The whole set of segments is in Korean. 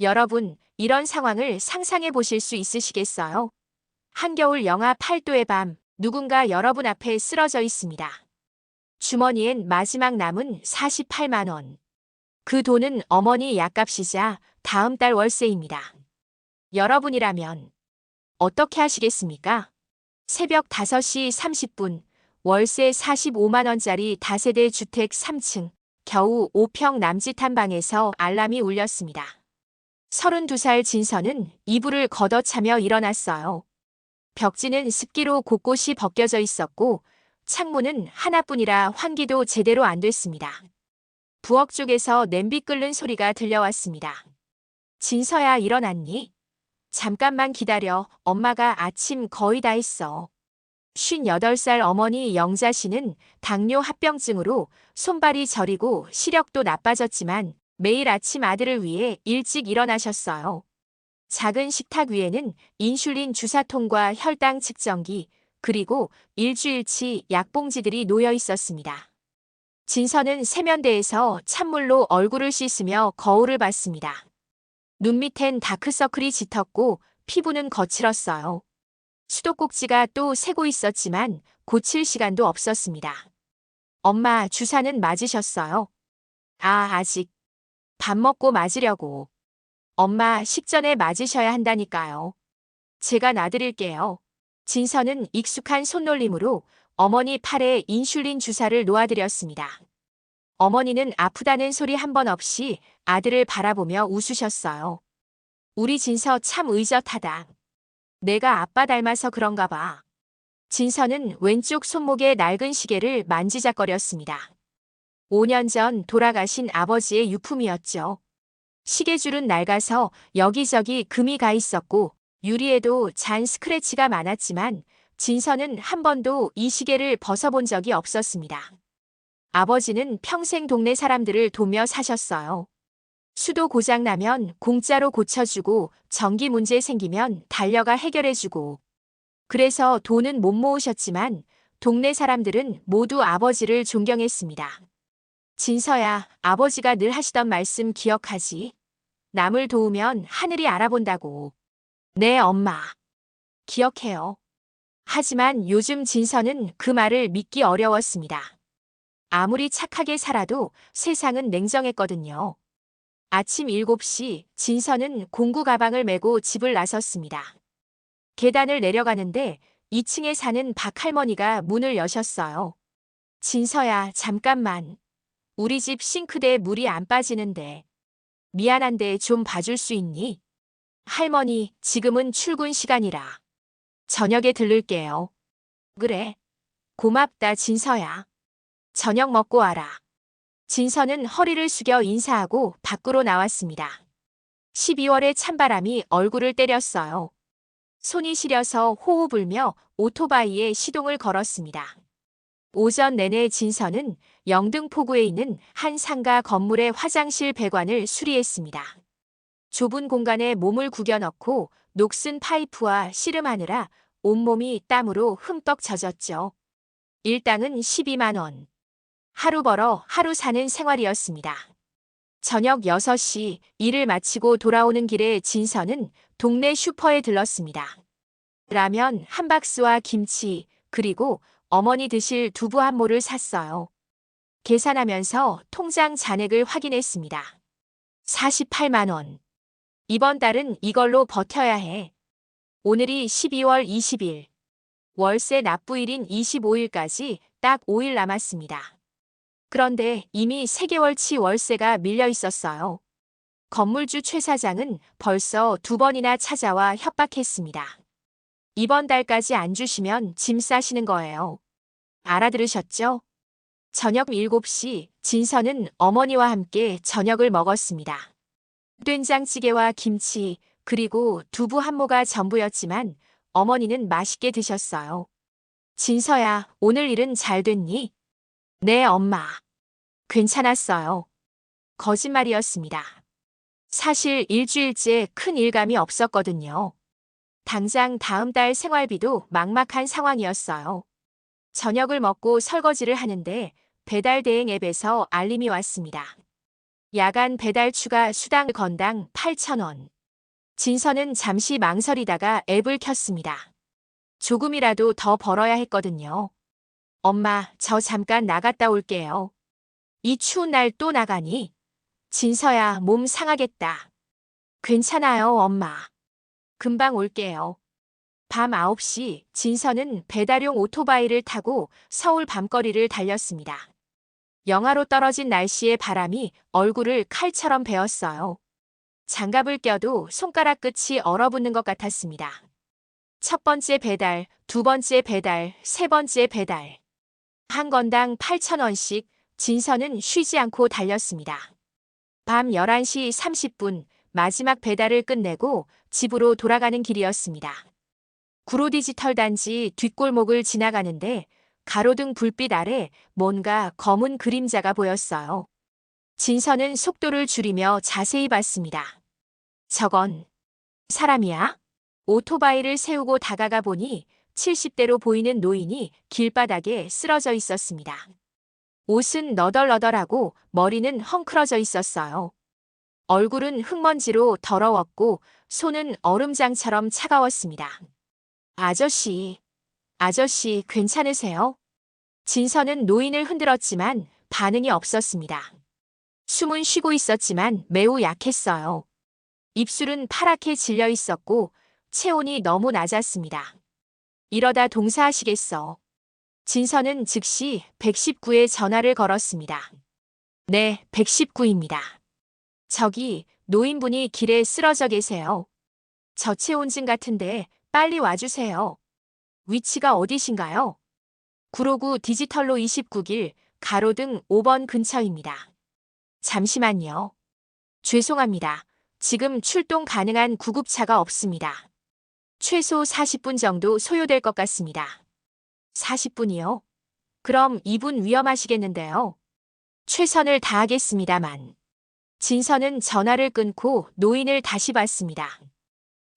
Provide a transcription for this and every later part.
여러분, 이런 상황을 상상해 보실 수 있으시겠어요? 한겨울 영하 8도의 밤, 누군가 여러분 앞에 쓰러져 있습니다. 주머니엔 마지막 남은 48만 원. 그 돈은 어머니 약값이자 다음 달 월세입니다. 여러분이라면 어떻게 하시겠습니까? 새벽 5시 30분, 월세 45만 원짜리 다세대 주택 3층, 겨우 5평 남짓한 방에서 알람이 울렸습니다. 32살 진서는 이불을 걷어차며 일어났어요. 벽지는 습기로 곳곳이 벗겨져 있었고 창문은 하나뿐이라 환기도 제대로 안 됐습니다. 부엌 쪽에서 냄비 끓는 소리가 들려왔습니다. 진서야, 일어났니? 잠깐만 기다려. 엄마가 아침 거의 다 했어. 58살 어머니 영자 씨는 당뇨 합병증으로 손발이 저리고 시력도 나빠졌지만 매일 아침 아들을 위해 일찍 일어나셨어요. 작은 식탁 위에는 인슐린 주사통과 혈당 측정기, 그리고 일주일치 약봉지들이 놓여 있었습니다. 진서는 세면대에서 찬물로 얼굴을 씻으며 거울을 봤습니다. 눈 밑엔 다크서클이 짙었고 피부는 거칠었어요. 수도꼭지가 또 새고 있었지만 고칠 시간도 없었습니다. 엄마, 주사는 맞으셨어요? 아직. 밥 먹고 맞으려고. 엄마, 식전에 맞으셔야 한다니까요. 제가 놔드릴게요. 진서는 익숙한 손놀림으로 어머니 팔에 인슐린 주사를 놓아드렸습니다. 어머니는 아프다는 소리 한 번 없이 아들을 바라보며 웃으셨어요. 우리 진서 참 의젓하다. 내가 아빠 닮아서 그런가 봐. 진서는 왼쪽 손목에 낡은 시계를 만지작거렸습니다. 5년 전 돌아가신 아버지의 유품이었죠. 시계줄은 낡아서 여기저기 금이 가 있었고 유리에도 잔 스크래치가 많았지만 진서는 한 번도 이 시계를 벗어본 적이 없었습니다. 아버지는 평생 동네 사람들을 도며 사셨어요. 수도 고장 나면 공짜로 고쳐주고 전기 문제 생기면 달려가 해결해주고. 그래서 돈은 못 모으셨지만 동네 사람들은 모두 아버지를 존경했습니다. 진서야, 아버지가 늘 하시던 말씀 기억하지? 남을 도우면 하늘이 알아본다고. 네, 엄마. 기억해요. 하지만 요즘 진서는 그 말을 믿기 어려웠습니다. 아무리 착하게 살아도 세상은 냉정했거든요. 아침 7시 진서는 공구 가방을 메고 집을 나섰습니다. 계단을 내려가는데 2층에 사는 박 할머니가 문을 여셨어요. 진서야, 잠깐만. 우리 집 싱크대에 물이 안 빠지는데. 미안한데 좀 봐줄 수 있니? 할머니, 지금은 출근 시간이라. 저녁에 들를게요. 그래. 고맙다, 진서야. 저녁 먹고 와라. 진서는 허리를 숙여 인사하고 밖으로 나왔습니다. 12월의 찬바람이 얼굴을 때렸어요. 손이 시려서 호호 불며 오토바이에 시동을 걸었습니다. 오전 내내 진서는 영등포구에 있는 한 상가 건물의 화장실 배관을 수리했습니다. 좁은 공간에 몸을 구겨 넣고 녹슨 파이프와 씨름하느라 온몸이 땀으로 흠뻑 젖었죠. 일당은 12만 원. 하루 벌어 하루 사는 생활이었습니다. 저녁 6시 일을 마치고 돌아오는 길에 진서는 동네 슈퍼에 들렀습니다. 라면 한 박스와 김치, 그리고 어머니 드실 두부 한 모를 샀어요. 계산하면서 통장 잔액을 확인했습니다. 48만 원. 이번 달은 이걸로 버텨야 해. 오늘이 12월 20일. 월세 납부일인 25일까지 딱 5일 남았습니다. 그런데 이미 3개월치 월세가 밀려 있었어요. 건물주 최 사장은 벌써 2번이나 찾아와 협박했습니다. 이번 달까지 안 주시면 짐 싸시는 거예요. 알아들으셨죠? 저녁 7시 진서는 어머니와 함께 저녁을 먹었습니다. 된장찌개와 김치, 그리고 두부 한 모가 전부였지만 어머니는 맛있게 드셨어요. 진서야, 오늘 일은 잘 됐니? 네, 엄마. 괜찮았어요. 거짓말이었습니다. 사실 일주일째 큰 일감이 없었거든요. 당장 다음 달 생활비도 막막한 상황이었어요. 저녁을 먹고 설거지를 하는데 배달 대행 앱에서 알림이 왔습니다. 야간 배달 추가 수당 건당 8,000원. 진서는 잠시 망설이다가 앱을 켰습니다. 조금이라도 더 벌어야 했거든요. 엄마, 저 잠깐 나갔다 올게요. 이 추운 날 또 나가니? 진서야, 몸 상하겠다. 괜찮아요, 엄마. 금방 올게요. 밤 9시 진서는 배달용 오토바이를 타고 서울 밤거리를 달렸습니다. 영하로 떨어진 날씨의 바람이 얼굴을 칼처럼 베었어요. 장갑을 껴도 손가락 끝이 얼어붙는 것 같았습니다. 첫 번째 배달, 두 번째 배달, 세 번째 배달. 한 건당 8,000원씩 진서는 쉬지 않고 달렸습니다. 밤 11시 30분 마지막 배달을 끝내고 집으로 돌아가는 길이었습니다. 구로디지털 단지 뒷골목을 지나가는데 가로등 불빛 아래 뭔가 검은 그림자가 보였어요. 진서는 속도를 줄이며 자세히 봤습니다. 저건 사람이야? 오토바이를 세우고 다가가 보니 70대로 보이는 노인이 길바닥에 쓰러져 있었습니다. 옷은 너덜너덜하고 머리는 헝클어져 있었어요. 얼굴은 흙먼지로 더러웠고 손은 얼음장처럼 차가웠습니다. 아저씨, 아저씨 괜찮으세요? 진서는 노인을 흔들었지만 반응이 없었습니다. 숨은 쉬고 있었지만 매우 약했어요. 입술은 파랗게 질려 있었고 체온이 너무 낮았습니다. 이러다 동사하시겠어. 진서는 즉시 119에 전화를 걸었습니다. 네, 119입니다. 저기 노인분이 길에 쓰러져 계세요. 저체온증 같은데 빨리 와주세요. 위치가 어디신가요? 구로구 디지털로 29길 가로등 5번 근처입니다. 잠시만요. 죄송합니다. 지금 출동 가능한 구급차가 없습니다. 최소 40분 정도 소요될 것 같습니다. 40분이요? 그럼 이분 위험하시겠는데요. 최선을 다하겠습니다만. 진서는 전화를 끊고 노인을 다시 봤습니다.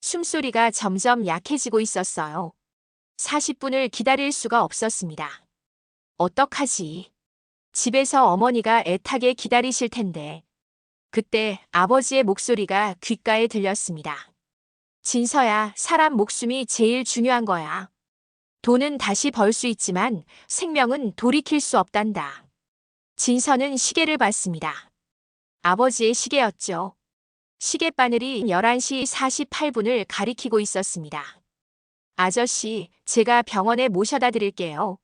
숨소리가 점점 약해지고 있었어요. 40분을 기다릴 수가 없었습니다. 어떡하지? 집에서 어머니가 애타게 기다리실 텐데. 그때 아버지의 목소리가 귓가에 들렸습니다. 진서야, 사람 목숨이 제일 중요한 거야. 돈은 다시 벌 수 있지만 생명은 돌이킬 수 없단다. 진서는 시계를 봤습니다. 아버지의 시계였죠. 시계바늘이 11시 48분을 가리키고 있었습니다. 아저씨, 제가 병원에 모셔다 드릴게요.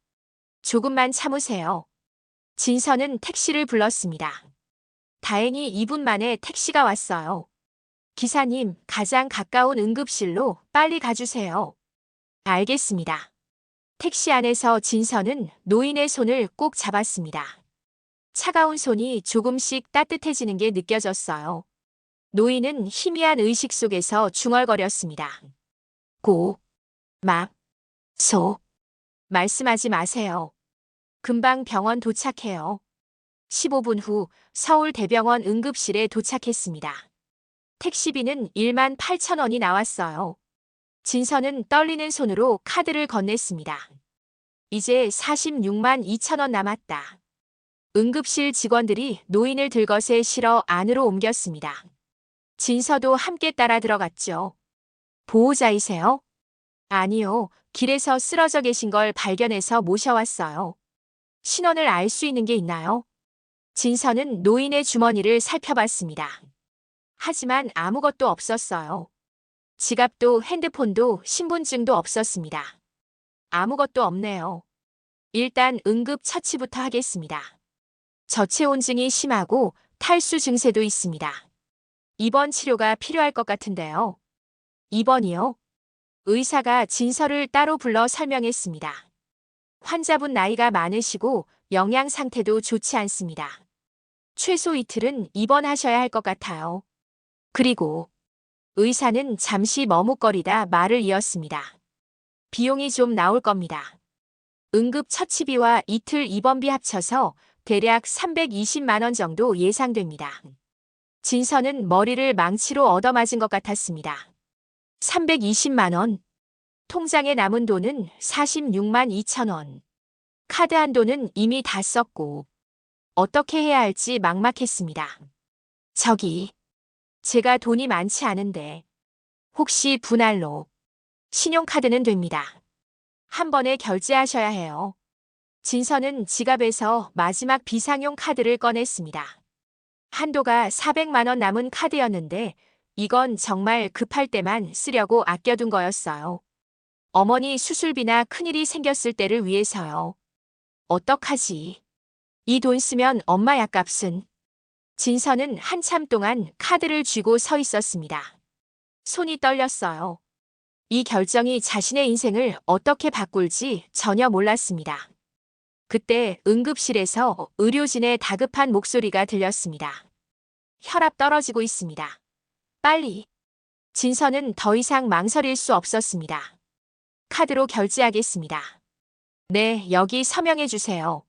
조금만 참으세요. 진서는 택시를 불렀습니다. 다행히 2분 만에 택시가 왔어요. 기사님, 가장 가까운 응급실로 빨리 가주세요. 알겠습니다. 택시 안에서 진서는 노인의 손을 꼭 잡았습니다. 차가운 손이 조금씩 따뜻해지는 게 느껴졌어요. 노인은 희미한 의식 속에서 중얼거렸습니다. 말씀하지 마세요. 금방 병원 도착해요. 15분 후 서울대병원 응급실에 도착했습니다. 택시비는 18,000원이 나왔어요. 진서는 떨리는 손으로 카드를 건넸습니다. 이제 46만 2천원 남았다. 응급실 직원들이 노인을 들것에 실어 안으로 옮겼습니다. 진서도 함께 따라 들어갔죠. 보호자이세요? 아니요. 길에서 쓰러져 계신 걸 발견해서 모셔왔어요. 신원을 알 수 있는 게 있나요? 진서는 노인의 주머니를 살펴봤습니다. 하지만 아무것도 없었어요. 지갑도 핸드폰도 신분증도 없었습니다. 아무것도 없네요. 일단 응급 처치부터 하겠습니다. 저체온증이 심하고 탈수 증세도 있습니다. 입원 치료가 필요할 것 같은데요. 입원이요? 의사가 진서를 따로 불러 설명했습니다. 환자분 나이가 많으시고 영양 상태도 좋지 않습니다. 최소 이틀은 입원하셔야 할 것 같아요. 그리고 의사는 잠시 머뭇거리다 말을 이었습니다. 비용이 좀 나올 겁니다. 응급 처치비와 이틀 입원비 합쳐서 대략 320만 원 정도 예상됩니다. 진서는 머리를 망치로 얻어맞은 것 같았습니다. 320만 원. 통장에 남은 돈은 46만 2천 원. 카드 한도는 이미 다 썼고 어떻게 해야 할지 막막했습니다. 저기, 제가 돈이 많지 않은데 혹시 분할로 신용카드는 됩니다. 한 번에 결제하셔야 해요. 진서는 지갑에서 마지막 비상용 카드를 꺼냈습니다. 한도가 400만 원 남은 카드였는데 이건 정말 급할 때만 쓰려고 아껴둔 거였어요. 어머니 수술비나 큰일이 생겼을 때를 위해서요. 어떡하지? 이 돈 쓰면 엄마 약값은. 진서는 한참 동안 카드를 쥐고 서 있었습니다. 손이 떨렸어요. 이 결정이 자신의 인생을 어떻게 바꿀지 전혀 몰랐습니다. 그때 응급실에서 의료진의 다급한 목소리가 들렸습니다. 혈압 떨어지고 있습니다. 빨리. 진서는 더 이상 망설일 수 없었습니다. 카드로 결제하겠습니다. 네, 여기 서명해 주세요.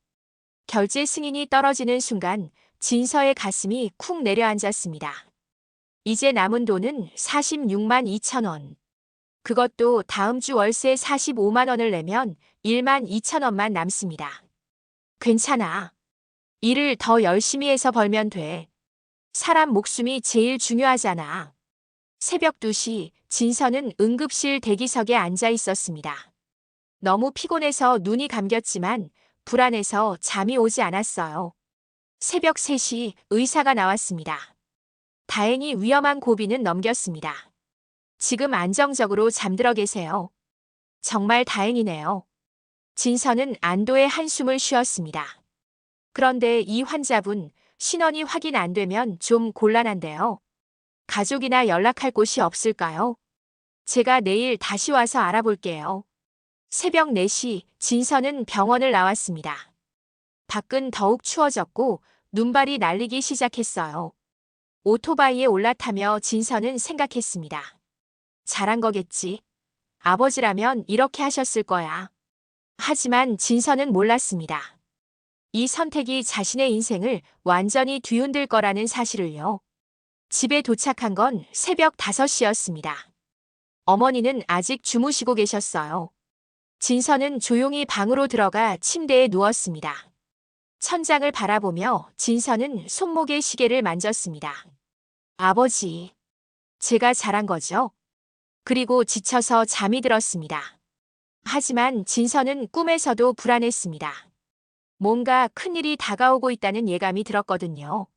결제 승인이 떨어지는 순간 진서의 가슴이 쿵 내려앉았습니다. 이제 남은 돈은 46만 2천 원. 그것도 다음 주 월세 45만 원을 내면 1만 2천 원만 남습니다. 괜찮아. 일을 더 열심히 해서 벌면 돼. 사람 목숨이 제일 중요하잖아. 새벽 2시 진서는 응급실 대기석에 앉아 있었습니다. 너무 피곤해서 눈이 감겼지만 불안해서 잠이 오지 않았어요. 새벽 3시 의사가 나왔습니다. 다행히 위험한 고비는 넘겼습니다. 지금 안정적으로 잠들어 계세요. 정말 다행이네요. 진서는 안도의 한숨을 쉬었습니다. 그런데 이 환자분 신원이 확인 안 되면 좀 곤란한데요. 가족이나 연락할 곳이 없을까요? 제가 내일 다시 와서 알아볼게요. 새벽 4시 진서는 병원을 나왔습니다. 밖은 더욱 추워졌고 눈발이 날리기 시작했어요. 오토바이에 올라타며 진서는 생각했습니다. 잘한 거겠지. 아버지라면 이렇게 하셨을 거야. 하지만 진서는 몰랐습니다. 이 선택이 자신의 인생을 완전히 뒤흔들 거라는 사실을요. 집에 도착한 건 새벽 5시였습니다. 어머니는 아직 주무시고 계셨어요. 진서는 조용히 방으로 들어가 침대에 누웠습니다. 천장을 바라보며 진서는 손목에 시계를 만졌습니다. 아버지, 제가 잘한 거죠? 그리고 지쳐서 잠이 들었습니다. 하지만 진서는 꿈에서도 불안했습니다. 뭔가 큰일이 다가오고 있다는 예감이 들었거든요.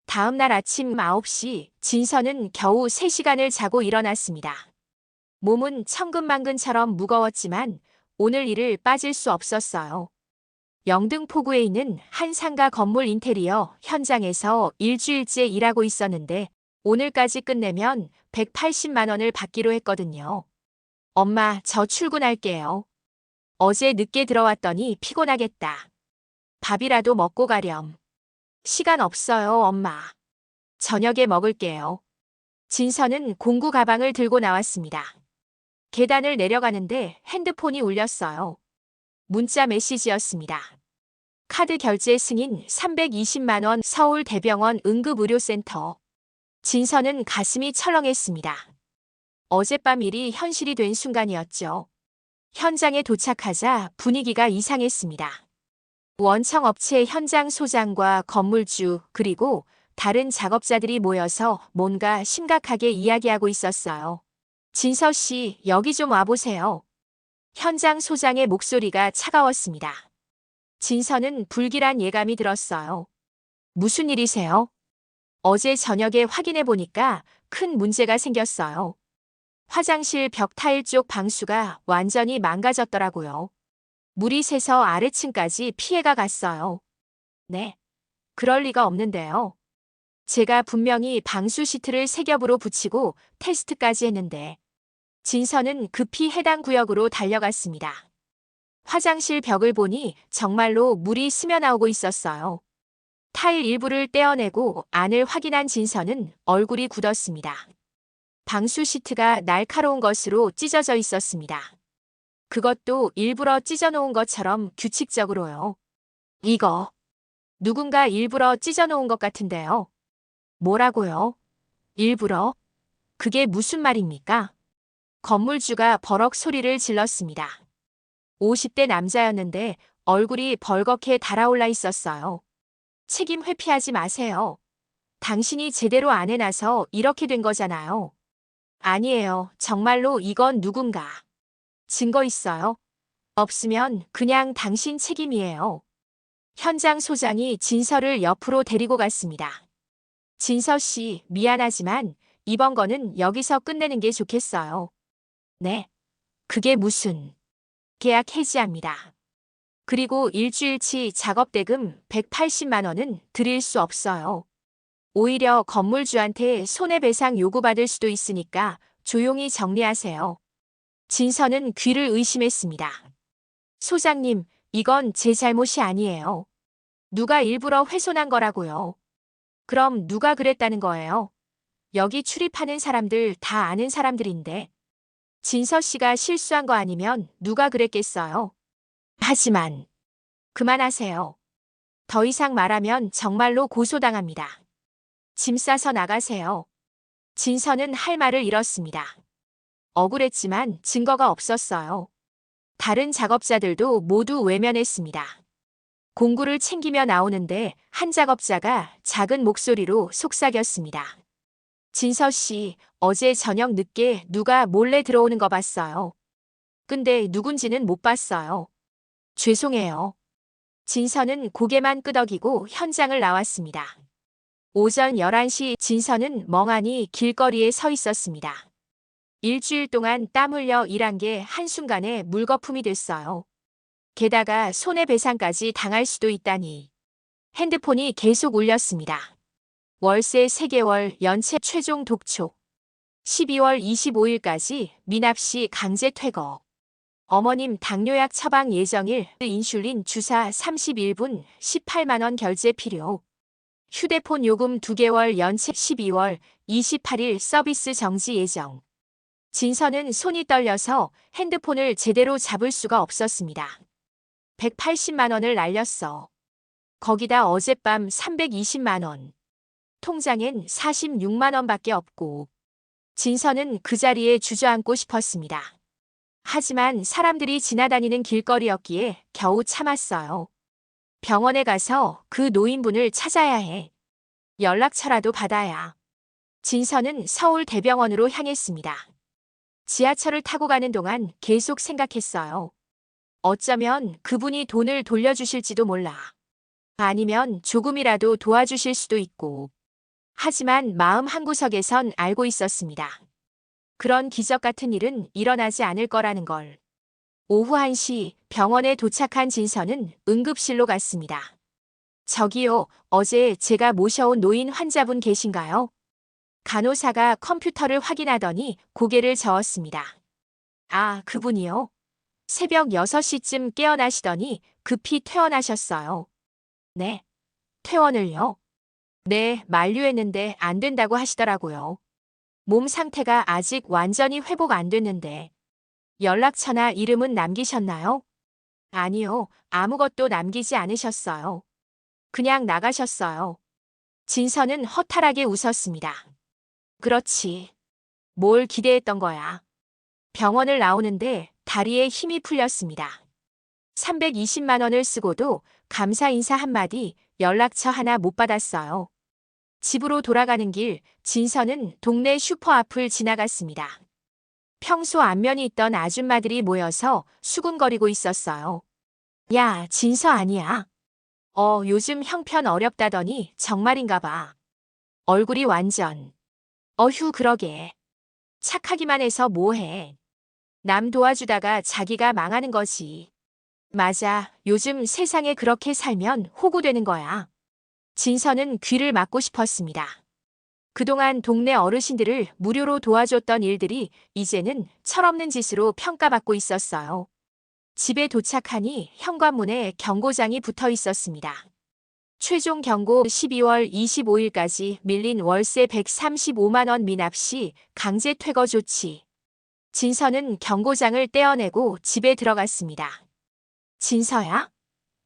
다음 날 아침 9시 진서는 겨우 3시간을 자고 일어났습니다. 몸은 천근만근처럼 무거웠지만 오늘 일을 빠질 수 없었어요. 영등포구에 있는 한 상가 건물 인테리어 현장에서 일주일째 일하고 있었는데 오늘까지 끝내면 180만 원을 받기로 했거든요. 엄마, 저 출근할게요. 어제 늦게 들어왔더니 피곤하겠다. 밥이라도 먹고 가렴. 시간 없어요, 엄마. 저녁에 먹을게요. 진서는 공구 가방을 들고 나왔습니다. 계단을 내려가는데 핸드폰이 울렸어요. 문자 메시지였습니다. 카드 결제 승인 320만 원 서울대병원 응급의료센터. 진서는 가슴이 철렁했습니다. 어젯밤 일이 현실이 된 순간이었죠. 현장에 도착하자 분위기가 이상했습니다. 원청 업체 현장 소장과 건물주 그리고 다른 작업자들이 모여서 뭔가 심각하게 이야기하고 있었어요. 진서 씨, 여기 좀 와보세요. 현장 소장의 목소리가 차가웠습니다. 진서는 불길한 예감이 들었어요. 무슨 일이세요? 어제 저녁에 확인해 보니까 큰 문제가 생겼어요. 화장실 벽 타일 쪽 방수가 완전히 망가졌더라고요. 물이 새서 아래층까지 피해가 갔어요. 네, 그럴 리가 없는데요. 제가 분명히 방수 시트를 세 겹으로 붙이고 테스트까지 했는데. 진서는 급히 해당 구역으로 달려갔습니다. 화장실 벽을 보니 정말로 물이 스며나오고 있었어요. 타일 일부를 떼어내고 안을 확인한 진서는 얼굴이 굳었습니다. 방수 시트가 날카로운 것으로 찢어져 있었습니다. 그것도 일부러 찢어놓은 것처럼 규칙적으로요. 이거 누군가 일부러 찢어놓은 것 같은데요. 뭐라고요? 일부러? 그게 무슨 말입니까? 건물주가 버럭 소리를 질렀습니다. 50대 남자였는데 얼굴이 벌겋게 달아올라 있었어요. 책임 회피하지 마세요. 당신이 제대로 안 해놔서 이렇게 된 거잖아요. 아니에요. 정말로 이건 누군가. 증거 있어요? 없으면 그냥 당신 책임이에요. 현장 소장이 진서를 옆으로 데리고 갔습니다. 진서 씨, 미안하지만 이번 거는 여기서 끝내는 게 좋겠어요. 네. 그게 무슨. 계약 해지합니다. 그리고 일주일치 작업 대금 180만 원은 드릴 수 없어요. 오히려 건물주한테 손해배상 요구받을 수도 있으니까 조용히 정리하세요. 진서는 귀를 의심했습니다. 소장님, 이건 제 잘못이 아니에요. 누가 일부러 훼손한 거라고요. 그럼 누가 그랬다는 거예요? 여기 출입하는 사람들 다 아는 사람들인데. 진서 씨가 실수한 거 아니면 누가 그랬겠어요? 하지만 그만하세요. 더 이상 말하면 정말로 고소당합니다. 짐 싸서 나가세요. 진서는 할 말을 잃었습니다. 억울했지만 증거가 없었어요. 다른 작업자들도 모두 외면했습니다. 공구를 챙기며 나오는데 한 작업자가 작은 목소리로 속삭였습니다. 진서 씨, 어제 저녁 늦게 누가 몰래 들어오는 거 봤어요. 근데 누군지는 못 봤어요. 죄송해요. 진서는 고개만 끄덕이고 현장을 나왔습니다. 오전 11시 진서는 멍하니 길거리에 서 있었습니다. 일주일 동안 땀 흘려 일한 게 한순간에 물거품이 됐어요. 게다가 손해배상까지 당할 수도 있다니. 핸드폰이 계속 울렸습니다. 월세 3개월 연체 최종 독촉. 12월 25일까지 미납씨 강제 퇴거. 어머님 당뇨약 처방 예정일 인슐린 주사 31분 18만 원 결제 필요. 휴대폰 요금 2개월 연체 12월 28일 서비스 정지 예정. 진서는 손이 떨려서 핸드폰을 제대로 잡을 수가 없었습니다. 180만 원을 날렸어. 거기다 어젯밤 320만 원. 통장엔 46만 원밖에 없고. 진서는 그 자리에 주저앉고 싶었습니다. 하지만 사람들이 지나다니는 길거리였기에 겨우 참았어요. 병원에 가서 그 노인분을 찾아야 해. 연락처라도 받아야. 진서는 서울 대병원으로 향했습니다. 지하철을 타고 가는 동안 계속 생각했어요. 어쩌면 그분이 돈을 돌려주실지도 몰라. 아니면 조금이라도 도와주실 수도 있고. 하지만 마음 한구석에선 알고 있었습니다. 그런 기적 같은 일은 일어나지 않을 거라는 걸. 오후 1시 병원에 도착한 진서는 응급실로 갔습니다. 저기요, 어제 제가 모셔온 노인 환자분 계신가요? 간호사가 컴퓨터를 확인하더니 고개를 저었습니다. 아, 그분이요? 새벽 6시쯤 깨어나시더니 급히 퇴원하셨어요. 네, 퇴원을요? 네, 만류했는데 안 된다고 하시더라고요. 몸 상태가 아직 완전히 회복 안 됐는데. 연락처나 이름은 남기셨나요? 아니요, 아무것도 남기지 않으셨어요. 그냥 나가셨어요. 진서는 허탈하게 웃었습니다. 그렇지. 뭘 기대했던 거야. 병원을 나오는데 다리에 힘이 풀렸습니다. 320만 원을 쓰고도 감사 인사 한마디, 연락처 하나 못 받았어요. 집으로 돌아가는 길, 진서는 동네 슈퍼 앞을 지나갔습니다. 평소 안면이 있던 아줌마들이 모여서 수군거리고 있었어요. 야, 진서 아니야? 요즘 형편 어렵다더니 정말인가 봐. 얼굴이 완전. 어휴, 그러게. 착하기만 해서 뭐해. 남 도와주다가 자기가 망하는 거지. 맞아, 요즘 세상에 그렇게 살면 호구되는 거야. 진서는 귀를 막고 싶었습니다. 그동안 동네 어르신들을 무료로 도와줬던 일들이 이제는 철없는 짓으로 평가받고 있었어요. 집에 도착하니 현관문에 경고장이 붙어 있었습니다. 최종 경고 12월 25일까지 밀린 월세 135만 원 미납 시 강제 퇴거 조치. 진서는 경고장을 떼어내고 집에 들어갔습니다. 진서야?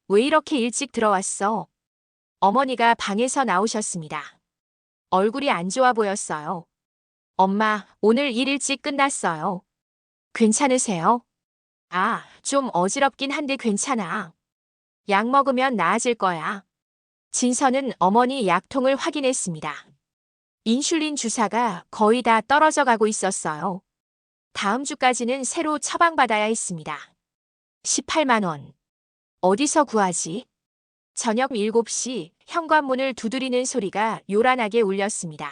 왜 이렇게 일찍 들어왔어? 어머니가 방에서 나오셨습니다. 얼굴이 안 좋아 보였어요. 엄마, 오늘 일 일찍 끝났어요. 괜찮으세요? 아, 좀 어지럽긴 한데 괜찮아. 약 먹으면 나아질 거야. 진서는 어머니 약통을 확인했습니다. 인슐린 주사가 거의 다 떨어져 가고 있었어요. 다음 주까지는 새로 처방받아야 했습니다. 18만 원. 어디서 구하지? 저녁 7시 현관문을 두드리는 소리가 요란하게 울렸습니다.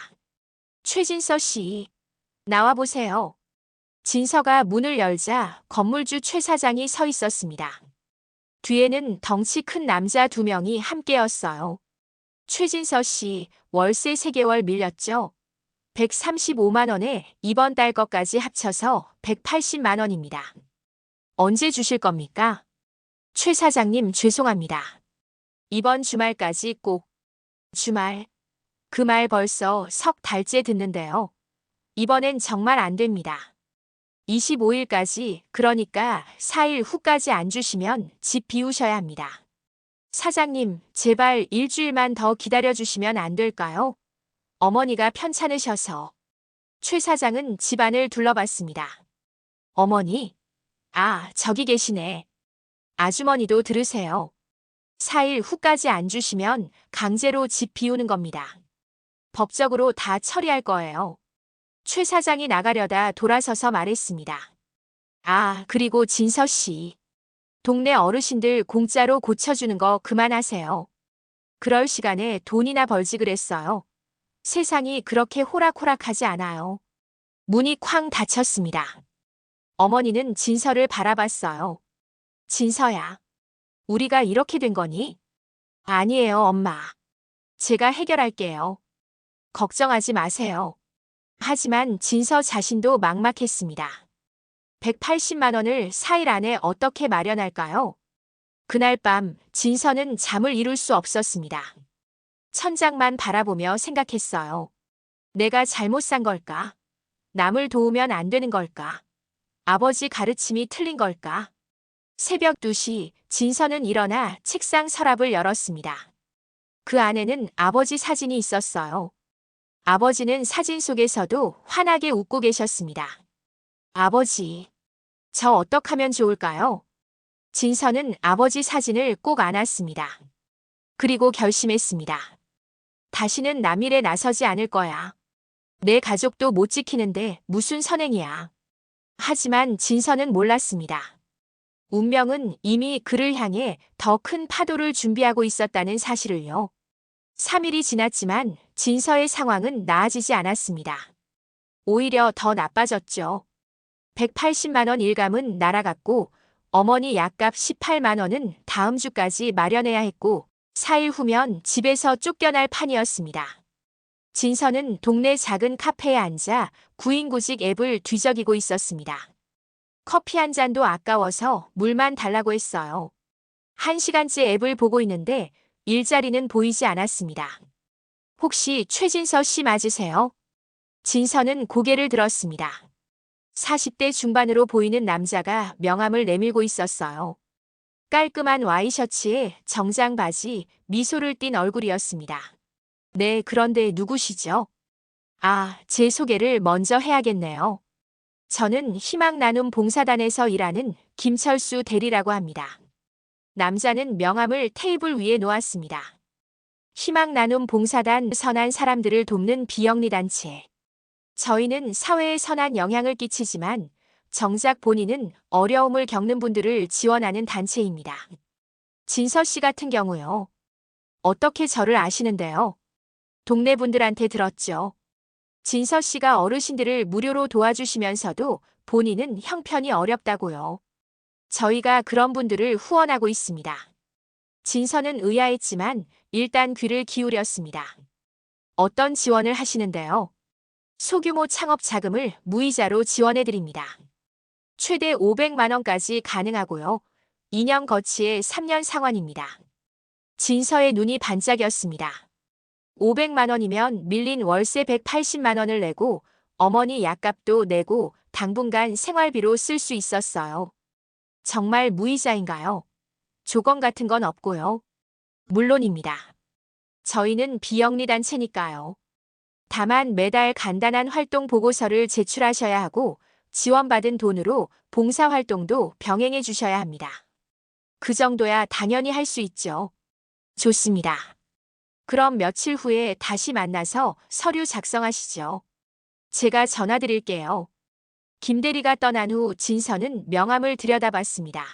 최진서 씨, 나와보세요. 진서가 문을 열자 건물주 최 사장이 서 있었습니다. 뒤에는 덩치 큰 남자 2명이 함께였어요. 최진서 씨, 월세 3개월 밀렸죠? 135만 원에 이번 달 것까지 합쳐서 180만 원입니다. 언제 주실 겁니까? 최 사장님 죄송합니다. 이번 주말까지 꼭. 주말. 그 말 벌써 석 달째 듣는데요. 이번엔 정말 안 됩니다. 25일까지, 그러니까 4일 후까지 안 주시면 집 비우셔야 합니다. 사장님, 제발 일주일만 더 기다려주시면 안 될까요? 어머니가 편찮으셔서. 최 사장은 집안을 둘러봤습니다. 어머니? 아, 저기 계시네. 아주머니도 들으세요. 4일 후까지 안 주시면 강제로 집 비우는 겁니다. 법적으로 다 처리할 거예요. 최 사장이 나가려다 돌아서서 말했습니다. 아, 그리고 진서 씨. 동네 어르신들 공짜로 고쳐주는 거 그만하세요. 그럴 시간에 돈이나 벌지 그랬어요. 세상이 그렇게 호락호락하지 않아요. 문이 쾅 닫혔습니다. 어머니는 진서를 바라봤어요. 진서야, 우리가 이렇게 된 거니? 아니에요, 엄마. 제가 해결할게요. 걱정하지 마세요. 하지만 진서 자신도 막막했습니다. 180만 원을 4일 안에 어떻게 마련할까요? 그날 밤 진서는 잠을 이룰 수 없었습니다. 천장만 바라보며 생각했어요. 내가 잘못 산 걸까? 남을 도우면 안 되는 걸까? 아버지 가르침이 틀린 걸까? 새벽 2시 진서는 일어나 책상 서랍을 열었습니다. 그 안에는 아버지 사진이 있었어요. 아버지는 사진 속에서도 환하게 웃고 계셨습니다. 아버지, 저 어떡하면 좋을까요? 진서는 아버지 사진을 꼭 안았습니다. 그리고 결심했습니다. 다시는 남일에 나서지 않을 거야. 내 가족도 못 지키는데 무슨 선행이야. 하지만 진서는 몰랐습니다. 운명은 이미 그를 향해 더 큰 파도를 준비하고 있었다는 사실을요. 3일이 지났지만 진서의 상황은 나아지지 않았습니다. 오히려 더 나빠졌죠. 180만 원 일감은 날아갔고 어머니 약값 18만 원은 다음 주까지 마련해야 했고 4일 후면 집에서 쫓겨날 판이었습니다. 진서는 동네 작은 카페에 앉아 구인구직 앱을 뒤적이고 있었습니다. 커피 한 잔도 아까워서 물만 달라고 했어요. 1시간째 앱을 보고 있는데 일자리는 보이지 않았습니다. 혹시 최진서 씨 맞으세요? 진서는 고개를 들었습니다. 40대 중반으로 보이는 남자가 명함을 내밀고 있었어요. 깔끔한 와이셔츠에 정장 바지, 미소를 띤 얼굴이었습니다. 네, 그런데 누구시죠? 아, 제 소개를 먼저 해야겠네요. 저는 희망나눔 봉사단에서 일하는 김철수 대리라고 합니다. 남자는 명함을 테이블 위에 놓았습니다. 희망나눔 봉사단 선한 사람들을 돕는 비영리 단체. 저희는 사회에 선한 영향을 끼치지만 정작 본인은 어려움을 겪는 분들을 지원하는 단체입니다. 진서 씨 같은 경우요. 어떻게 저를 아시는데요? 동네 분들한테 들었죠. 진서 씨가 어르신들을 무료로 도와주시면서도 본인은 형편이 어렵다고요. 저희가 그런 분들을 후원하고 있습니다. 진서는 의아했지만 일단 귀를 기울였습니다. 어떤 지원을 하시는데요? 소규모 창업 자금을 무이자로 지원해드립니다. 최대 500만 원까지 가능하고요. 2년 거치에 3년 상환입니다. 진서의 눈이 반짝였습니다. 500만 원이면 밀린 월세 180만 원을 내고 어머니 약값도 내고 당분간 생활비로 쓸 수 있었어요. 정말 무이자인가요? 조건 같은 건 없고요. 물론입니다. 저희는 비영리 단체니까요. 다만 매달 간단한 활동 보고서를 제출하셔야 하고 지원받은 돈으로 봉사활동도 병행해 주셔야 합니다. 그 정도야 당연히 할 수 있죠. 좋습니다. 그럼 며칠 후에 다시 만나서 서류 작성하시죠. 제가 전화 드릴게요. 김 대리가 떠난 후 진서는 명함을 들여다봤습니다.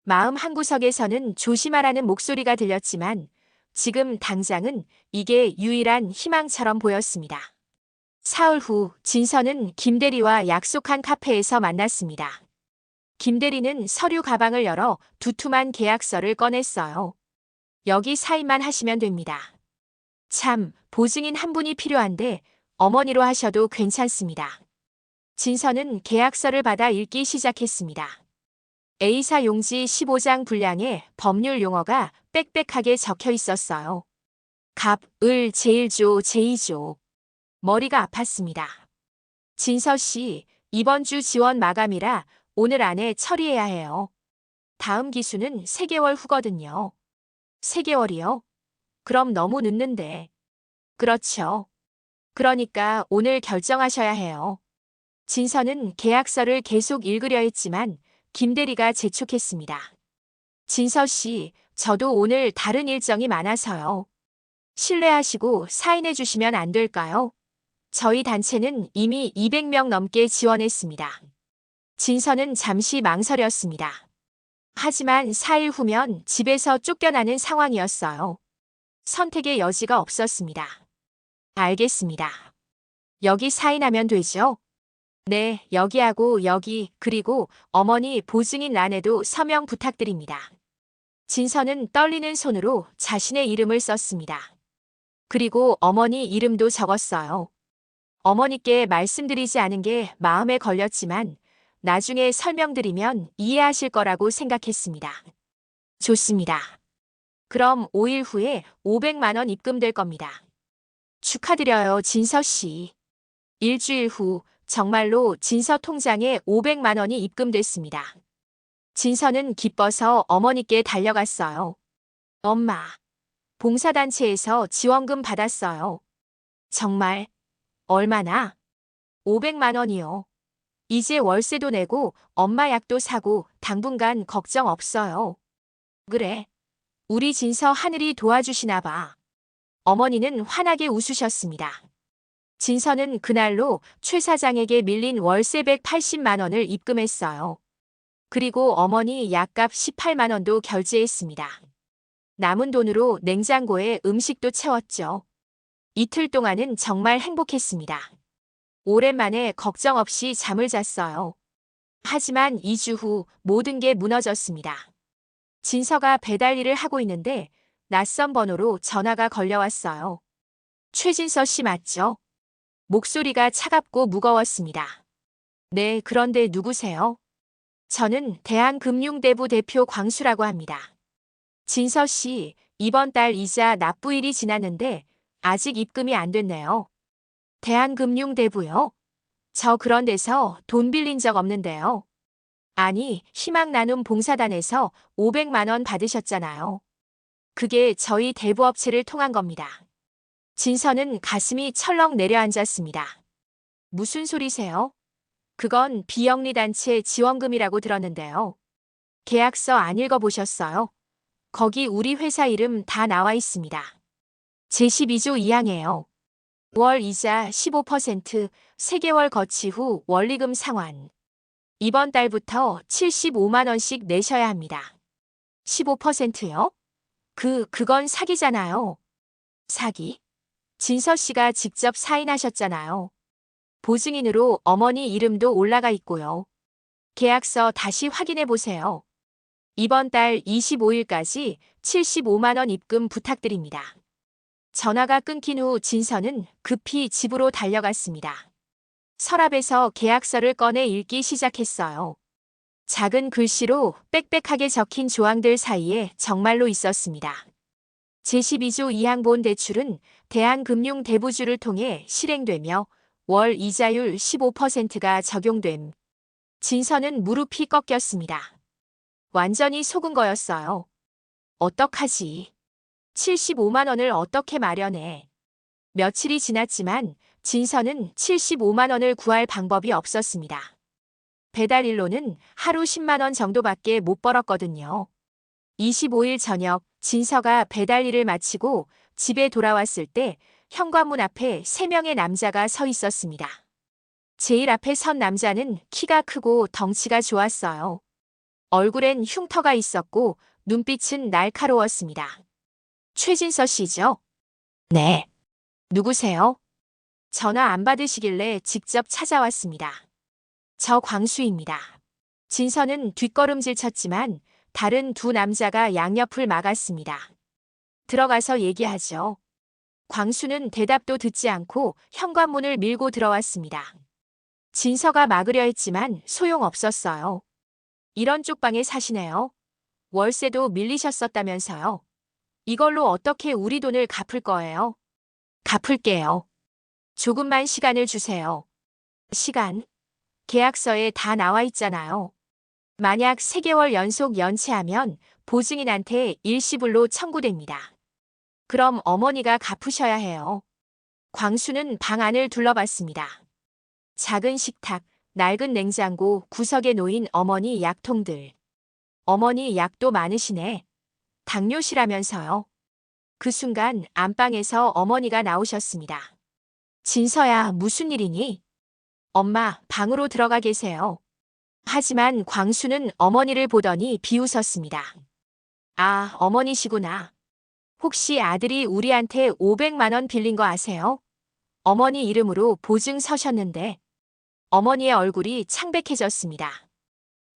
마음 한구석에서는 조심하라는 목소리가 들렸지만 지금 당장은 이게 유일한 희망처럼 보였습니다. 사흘 후 진서는 김 대리와 약속한 카페에서 만났습니다. 김 대리는 서류 가방을 열어 두툼한 계약서를 꺼냈어요. 여기 사인만 하시면 됩니다. 참, 보증인 한 분이 필요한데 어머니로 하셔도 괜찮습니다. 진서는 계약서를 받아 읽기 시작했습니다. A사 용지 15장 분량에 법률 용어가 빽빽하게 적혀 있었어요. 갑, 을, 제1조, 제2조. 머리가 아팠습니다. 진서 씨, 이번 주 지원 마감이라 오늘 안에 처리해야 해요. 다음 기수는 3개월 후거든요. 3개월이요? 그럼 너무 늦는데. 그렇죠. 그러니까 오늘 결정하셔야 해요. 진서는 계약서를 계속 읽으려 했지만 김 대리가 재촉했습니다. 진서 씨, 저도 오늘 다른 일정이 많아서요. 신뢰하시고 사인해 주시면 안 될까요? 저희 단체는 이미 200명 넘게 지원했습니다. 진서는 잠시 망설였습니다. 하지만 4일 후면 집에서 쫓겨나는 상황이었어요. 선택의 여지가 없었습니다. 알겠습니다. 여기 사인하면 되죠? 네, 여기하고 여기, 그리고 어머니 보증인 란에도 서명 부탁드립니다. 진서는 떨리는 손으로 자신의 이름을 썼습니다. 그리고 어머니 이름도 적었어요. 어머니께 말씀드리지 않은 게 마음에 걸렸지만 나중에 설명드리면 이해하실 거라고 생각했습니다. 좋습니다. 그럼 5일 후에 500만 원 입금될 겁니다. 축하드려요, 진서 씨. 일주일 후 정말로 진서 통장에 500만 원이 입금됐습니다. 진서는 기뻐서 어머니께 달려갔어요. 엄마, 봉사단체에서 지원금 받았어요. 정말? 얼마나? 500만 원이요. 이제 월세도 내고 엄마 약도 사고 당분간 걱정 없어요. 그래. 우리 진서 하늘이 도와주시나 봐. 어머니는 환하게 웃으셨습니다. 진서는 그날로 최 사장에게 밀린 월세 180만 원을 입금했어요. 그리고 어머니 약값 18만 원도 결제했습니다. 남은 돈으로 냉장고에 음식도 채웠죠. 이틀 동안은 정말 행복했습니다. 오랜만에 걱정 없이 잠을 잤어요. 하지만 2주 후 모든 게 무너졌습니다. 진서가 배달 일을 하고 있는데 낯선 번호로 전화가 걸려왔어요. 최진서 씨 맞죠? 목소리가 차갑고 무거웠습니다. 네, 그런데 누구세요? 저는 대한금융대부 대표 광수라고 합니다. 진서 씨, 이번 달 이자 납부일이 지났는데 아직 입금이 안 됐네요. 대한금융대부요? 저 그런 데서 돈 빌린 적 없는데요. 아니, 희망나눔 봉사단에서 500만 원 받으셨잖아요. 그게 저희 대부업체를 통한 겁니다. 진서는 가슴이 철렁 내려앉았습니다. 무슨 소리세요? 그건 비영리단체 지원금이라고 들었는데요. 계약서 안 읽어보셨어요? 거기 우리 회사 이름 다 나와 있습니다. 제12조 2항이에요. 월 이자 15%, 3개월 거치 후 원리금 상환. 이번 달부터 75만 원씩 내셔야 합니다. 15%요? 그건 사기잖아요. 사기? 진서 씨가 직접 사인하셨잖아요. 보증인으로 어머니 이름도 올라가 있고요. 계약서 다시 확인해 보세요. 이번 달 25일까지 75만 원 입금 부탁드립니다. 전화가 끊긴 후 진서는 급히 집으로 달려갔습니다. 서랍에서 계약서를 꺼내 읽기 시작했어요. 작은 글씨로 빽빽하게 적힌 조항들 사이에 정말로 있었습니다. 제12조 2항 대출은 대한금융대부주를 통해 실행되며 월 이자율 15%가 적용됨. 진서는 무릎이 꺾였습니다. 완전히 속은 거였어요. 어떡하지? 75만 원을 어떻게 마련해? 며칠이 지났지만 진서는 75만 원을 구할 방법이 없었습니다. 배달일로는 하루 10만 원 정도밖에 못 벌었거든요. 25일 저녁 진서가 배달 일을 마치고 집에 돌아왔을 때 현관문 앞에 3명의 남자가 서 있었습니다. 제일 앞에 선 남자는 키가 크고 덩치가 좋았어요. 얼굴엔 흉터가 있었고 눈빛은 날카로웠습니다. 최진서 씨죠? 네. 누구세요? 전화 안 받으시길래 직접 찾아왔습니다. 저 광수입니다. 진서는 뒷걸음질 쳤지만 다른 두 남자가 양옆을 막았습니다. 들어가서 얘기하죠. 광수는 대답도 듣지 않고 현관문을 밀고 들어왔습니다. 진서가 막으려 했지만 소용없었어요. 이런 쪽방에 사시네요. 월세도 밀리셨었다면서요. 이걸로 어떻게 우리 돈을 갚을 거예요? 갚을게요. 조금만 시간을 주세요. 시간? 계약서에 다 나와 있잖아요. 만약 3개월 연속 연체하면 보증인한테 일시불로 청구됩니다. 그럼 어머니가 갚으셔야 해요. 광수는 방 안을 둘러봤습니다. 작은 식탁, 낡은 냉장고, 구석에 놓인 어머니 약통들. 어머니 약도 많으시네. 당뇨시라면서요. 그 순간 안방에서 어머니가 나오셨습니다. 진서야, 무슨 일이니? 엄마, 방으로 들어가 계세요. 하지만 광수는 어머니를 보더니 비웃었습니다. 아, 어머니시구나. 혹시 아들이 우리한테 500만 원 빌린 거 아세요? 어머니 이름으로 보증 서셨는데. 어머니의 얼굴이 창백해졌습니다.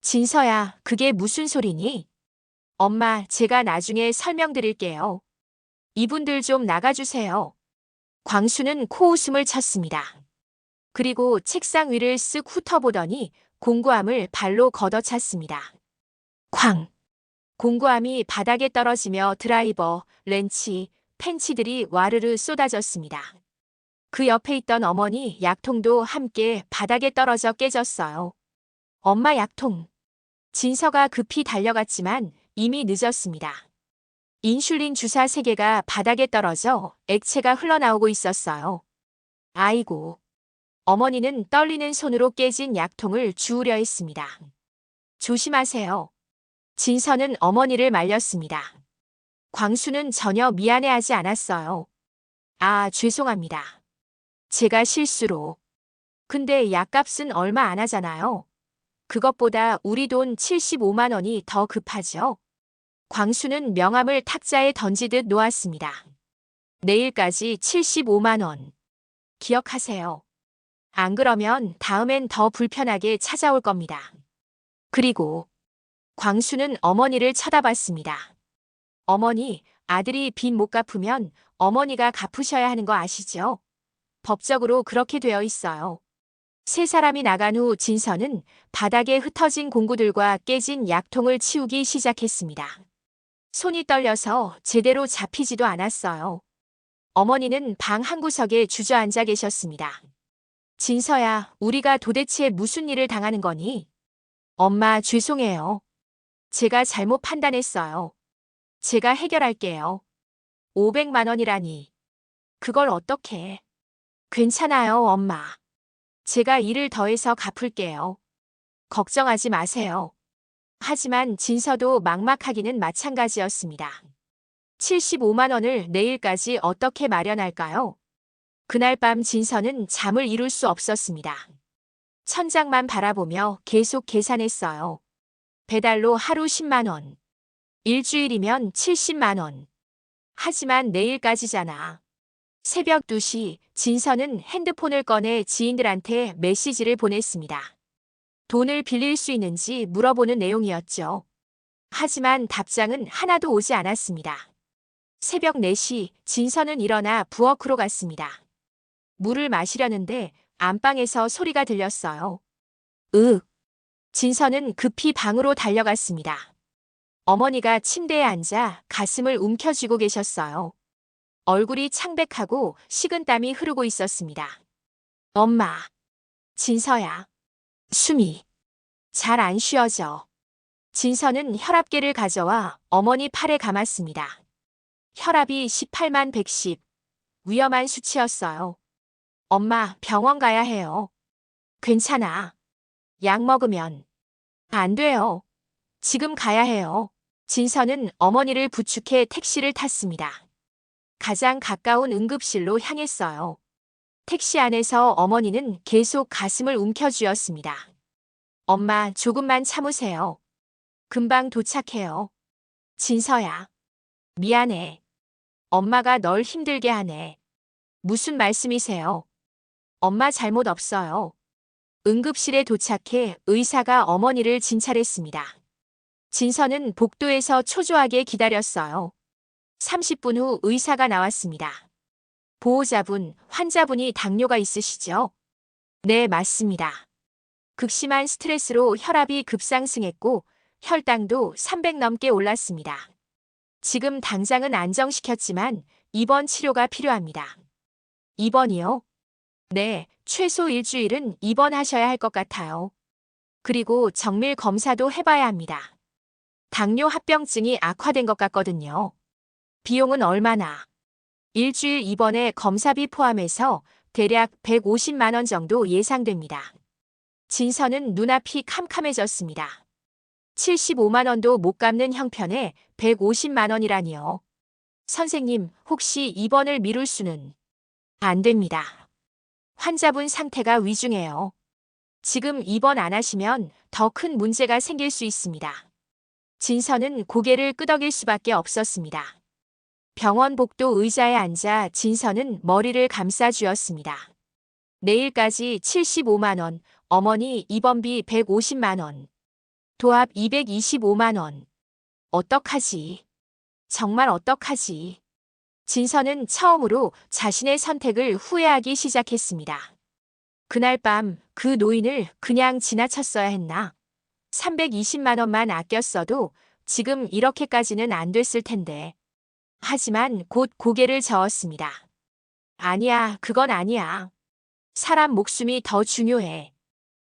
진서야, 그게 무슨 소리니? 엄마, 제가 나중에 설명드릴게요. 이분들 좀 나가주세요. 광수는 코웃음을 쳤습니다. 그리고 책상 위를 쓱 훑어보더니 공구함을 발로 걷어찼습니다. 쾅! 공구함이 바닥에 떨어지며 드라이버, 렌치, 펜치들이 와르르 쏟아졌습니다. 그 옆에 있던 어머니 약통도 함께 바닥에 떨어져 깨졌어요. 엄마 약통. 진서가 급히 달려갔지만 이미 늦었습니다. 인슐린 주사 3개가 바닥에 떨어져 액체가 흘러나오고 있었어요. 아이고. 어머니는 떨리는 손으로 깨진 약통을 주우려 했습니다. 조심하세요. 진서는 어머니를 말렸습니다. 광수는 전혀 미안해하지 않았어요. 아, 죄송합니다. 제가 실수로. 근데 약값은 얼마 안 하잖아요. 그것보다 우리 돈 75만 원이 더 급하죠. 광수는 명함을 탁자에 던지듯 놓았습니다. 내일까지 75만 원. 기억하세요. 안 그러면 다음엔 더 불편하게 찾아올 겁니다. 그리고 광수는 어머니를 쳐다봤습니다. 어머니, 아들이 빚 못 갚으면 어머니가 갚으셔야 하는 거 아시죠? 법적으로 그렇게 되어 있어요. 3사람이 나간 후 진서는 바닥에 흩어진 공구들과 깨진 약통을 치우기 시작했습니다. 손이 떨려서 제대로 잡히지도 않았어요. 어머니는 방 한구석에 주저앉아 계셨습니다. 진서야, 우리가 도대체 무슨 일을 당하는 거니? 엄마, 죄송해요. 제가 잘못 판단했어요. 제가 해결할게요. 500만 원이라니. 그걸 어떻게? 괜찮아요, 엄마. 제가 일을 더해서 갚을게요. 걱정하지 마세요. 하지만 진서도 막막하기는 마찬가지였습니다. 75만 원을 내일까지 어떻게 마련할까요? 그날 밤 진서는 잠을 이룰 수 없었습니다. 천장만 바라보며 계속 계산했어요. 배달로 하루 10만 원. 일주일이면 70만 원. 하지만 내일까지잖아. 새벽 2시 진서는 핸드폰을 꺼내 지인들한테 메시지를 보냈습니다. 돈을 빌릴 수 있는지 물어보는 내용이었죠. 하지만 답장은 하나도 오지 않았습니다. 새벽 4시 진서는 일어나 부엌으로 갔습니다. 물을 마시려는데 안방에서 소리가 들렸어요. 진서는 급히 방으로 달려갔습니다. 어머니가 침대에 앉아 가슴을 움켜쥐고 계셨어요. 얼굴이 창백하고 식은땀이 흐르고 있었습니다. 엄마. 진서야. 숨이 잘 안 쉬어져. 진서는 혈압계를 가져와 어머니 팔에 감았습니다. 혈압이 18만 110. 위험한 수치였어요. 엄마, 병원 가야 해요. 괜찮아. 약 먹으면. 안 돼요. 지금 가야 해요. 진서는 어머니를 부축해 택시를 탔습니다. 가장 가까운 응급실로 향했어요. 택시 안에서 어머니는 계속 가슴을 움켜쥐었습니다. 엄마, 조금만 참으세요. 금방 도착해요. 진서야. 미안해. 엄마가 널 힘들게 하네. 무슨 말씀이세요? 엄마 잘못 없어요. 응급실에 도착해 의사가 어머니를 진찰했습니다. 진서는 복도에서 초조하게 기다렸어요. 30분 후 의사가 나왔습니다. 보호자분, 환자분이 당뇨가 있으시죠? 네, 맞습니다. 극심한 스트레스로 혈압이 급상승했고 혈당도 300 넘게 올랐습니다. 지금 당장은 안정시켰지만 입원 치료가 필요합니다. 입원이요? 네, 최소 일주일은 입원하셔야 할 것 같아요. 그리고 정밀 검사도 해봐야 합니다. 당뇨 합병증이 악화된 것 같거든요. 비용은 얼마나? 일주일 입원에 검사비 포함해서 대략 150만 원 정도 예상됩니다. 진서는 눈앞이 캄캄해졌습니다. 75만 원도 못 갚는 형편에 150만 원이라니요. 선생님, 혹시 입원을 미룰 수는? 안 됩니다. 환자분 상태가 위중해요. 지금 입원 안 하시면 더 큰 문제가 생길 수 있습니다. 진서는 고개를 끄덕일 수밖에 없었습니다. 병원 복도 의자에 앉아 진서는 머리를 감싸 주었습니다. 내일까지 75만 원, 어머니 입원비 150만 원, 도합 225만 원. 어떡하지? 정말 어떡하지? 진서는 처음으로 자신의 선택을 후회하기 시작했습니다. 그날 밤 그 노인을 그냥 지나쳤어야 했나? 320만 원만 아꼈어도 지금 이렇게까지는 안 됐을 텐데. 하지만 곧 고개를 저었습니다. 아니야, 그건 아니야. 사람 목숨이 더 중요해.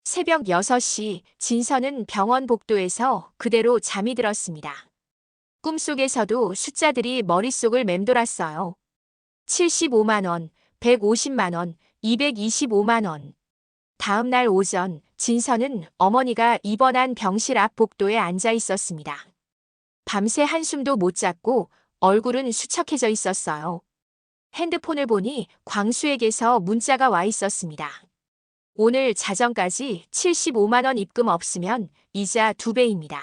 새벽 6시 진서는 병원 복도에서 그대로 잠이 들었습니다. 꿈속에서도 숫자들이 머릿속을 맴돌았어요. 75만 원, 150만 원, 225만 원. 다음 날 오전 진서는 어머니가 입원한 병실 앞 복도에 앉아 있었습니다. 밤새 한숨도 못 잤고 얼굴은 수척해져 있었어요. 핸드폰을 보니 광수에게서 문자가 와 있었습니다. 오늘 자정까지 75만 원 입금 없으면 이자 2배입니다.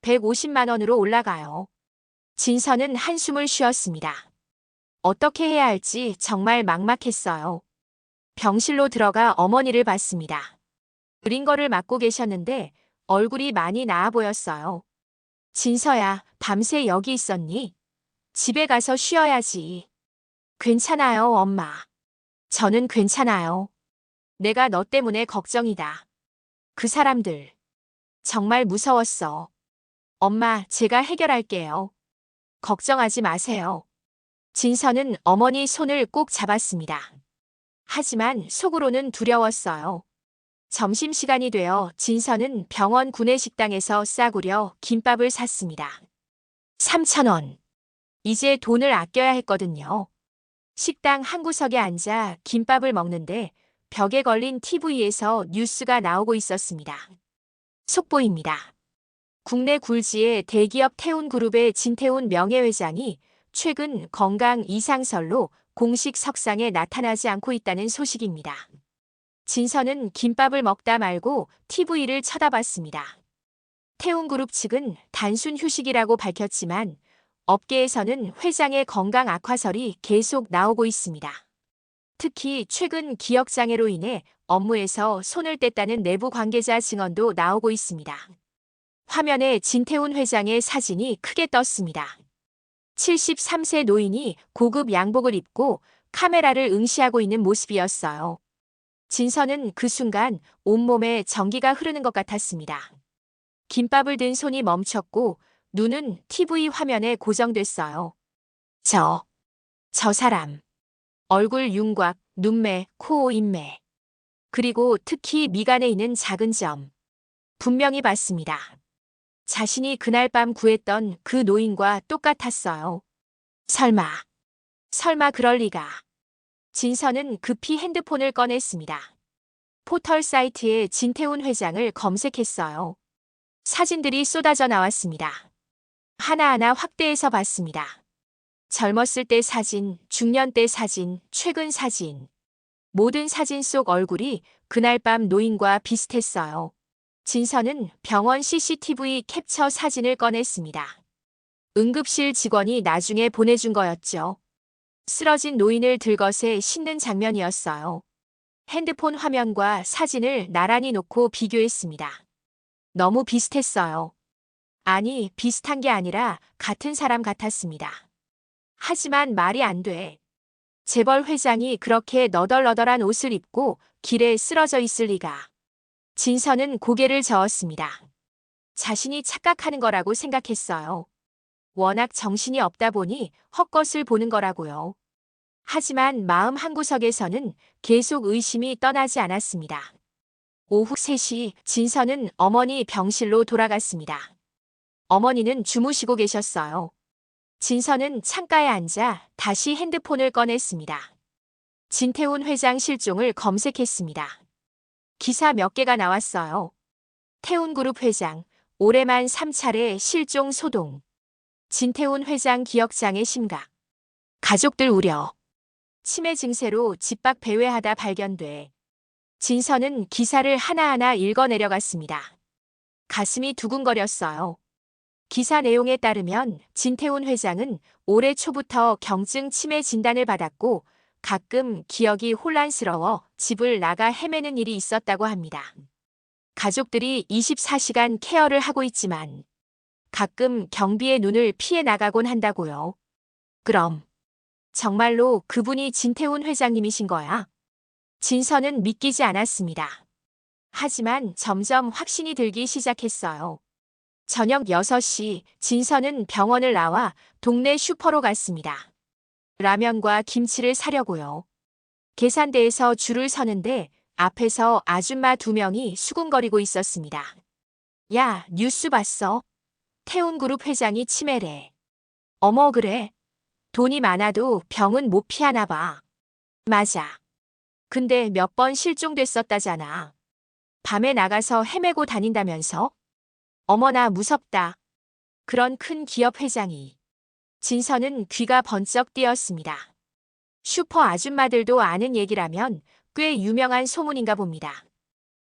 150만 원으로 올라가요. 진서는 한숨을 쉬었습니다. 어떻게 해야 할지 정말 막막했어요. 병실로 들어가 어머니를 봤습니다. 느린 거를 맡고 계셨는데 얼굴이 많이 나아 보였어요. 진서야, 밤새 여기 있었니? 집에 가서 쉬어야지. 괜찮아요, 엄마. 저는 괜찮아요. 내가 너 때문에 걱정이다. 그 사람들. 정말 무서웠어. 엄마, 제가 해결할게요. 걱정하지 마세요. 진서는 어머니 손을 꼭 잡았습니다. 하지만 속으로는 두려웠어요. 점심시간이 되어 진서는 병원 구내식당에서 싸구려 김밥을 샀습니다. 3,000원. 이제 돈을 아껴야 했거든요. 식당 한 구석에 앉아 김밥을 먹는데 벽에 걸린 TV에서 뉴스가 나오고 있었습니다. 속보입니다. 국내 굴지의 대기업 태운그룹의 진태운 명예회장이 최근 건강 이상설로 공식 석상에 나타나지 않고 있다는 소식입니다. 진서는 김밥을 먹다 말고 TV를 쳐다봤습니다. 태운그룹 측은 단순 휴식이라고 밝혔지만 업계에서는 회장의 건강 악화설이 계속 나오고 있습니다. 특히 최근 기억장애로 인해 업무에서 손을 뗐다는 내부 관계자 증언도 나오고 있습니다. 화면에 진태훈 회장의 사진이 크게 떴습니다. 73세 노인이 고급 양복을 입고 카메라를 응시하고 있는 모습이었어요. 진서는 그 순간 온몸에 전기가 흐르는 것 같았습니다. 김밥을 든 손이 멈췄고 눈은 TV 화면에 고정됐어요. 저 사람. 얼굴 윤곽, 눈매, 코, 입매. 그리고 특히 미간에 있는 작은 점. 분명히 봤습니다. 자신이 그날 밤 구했던 그 노인과 똑같았어요. 설마 그럴 리가. 진서는 급히 핸드폰을 꺼냈습니다. 포털 사이트에 진태훈 회장을 검색했어요. 사진들이 쏟아져 나왔습니다. 하나하나 확대해서 봤습니다. 젊었을 때 사진, 중년 때 사진, 최근 사진. 모든 사진 속 얼굴이 그날 밤 노인과 비슷했어요. 진서는 병원 CCTV 캡처 사진을 꺼냈습니다. 응급실 직원이 나중에 보내준 거였죠. 쓰러진 노인을 들것에 싣는 장면이었어요. 핸드폰 화면과 사진을 나란히 놓고 비교했습니다. 너무 비슷했어요. 아니, 비슷한 게 아니라 같은 사람 같았습니다. 하지만 말이 안 돼. 재벌 회장이 그렇게 너덜너덜한 옷을 입고 길에 쓰러져 있을 리가. 진서는 고개를 저었습니다. 자신이 착각하는 거라고 생각했어요. 워낙 정신이 없다 보니 헛것을 보는 거라고요. 하지만 마음 한구석에서는 계속 의심이 떠나지 않았습니다. 오후 3시 진서는 어머니 병실로 돌아갔습니다. 어머니는 주무시고 계셨어요. 진서는 창가에 앉아 다시 핸드폰을 꺼냈습니다. 진태훈 회장 실종을 검색했습니다. 기사 몇 개가 나왔어요. 태훈그룹 회장, 올해만 3차례 실종 소동. 진태훈 회장 기억장애 심각. 가족들 우려. 치매 증세로 집 밖 배회하다 발견돼. 진서는 기사를 하나하나 읽어내려갔습니다. 가슴이 두근거렸어요. 기사 내용에 따르면 진태훈 회장은 올해 초부터 경증 치매 진단을 받았고 가끔 기억이 혼란스러워 집을 나가 헤매는 일이 있었다고 합니다. 가족들이 24시간 케어를 하고 있지만 가끔 경비의 눈을 피해 나가곤 한다고요. 그럼 정말로 그분이 진태훈 회장님이신 거야? 진서는 믿기지 않았습니다. 하지만 점점 확신이 들기 시작했어요. 저녁 6시 진서는 병원을 나와 동네 슈퍼로 갔습니다. 라면과 김치를 사려고요. 계산대에서 줄을 서는데 앞에서 아줌마 2명이 수군거리고 있었습니다. 야, 뉴스 봤어? 태훈그룹 회장이 치매래. 어머 그래. 돈이 많아도 병은 못 피하나 봐. 맞아. 근데 몇 번 실종됐었다잖아. 밤에 나가서 헤매고 다닌다면서? 어머나 무섭다. 그런 큰 기업 회장이. 진서는 귀가 번쩍 뜨였습니다. 슈퍼 아줌마들도 아는 얘기라면 꽤 유명한 소문인가 봅니다.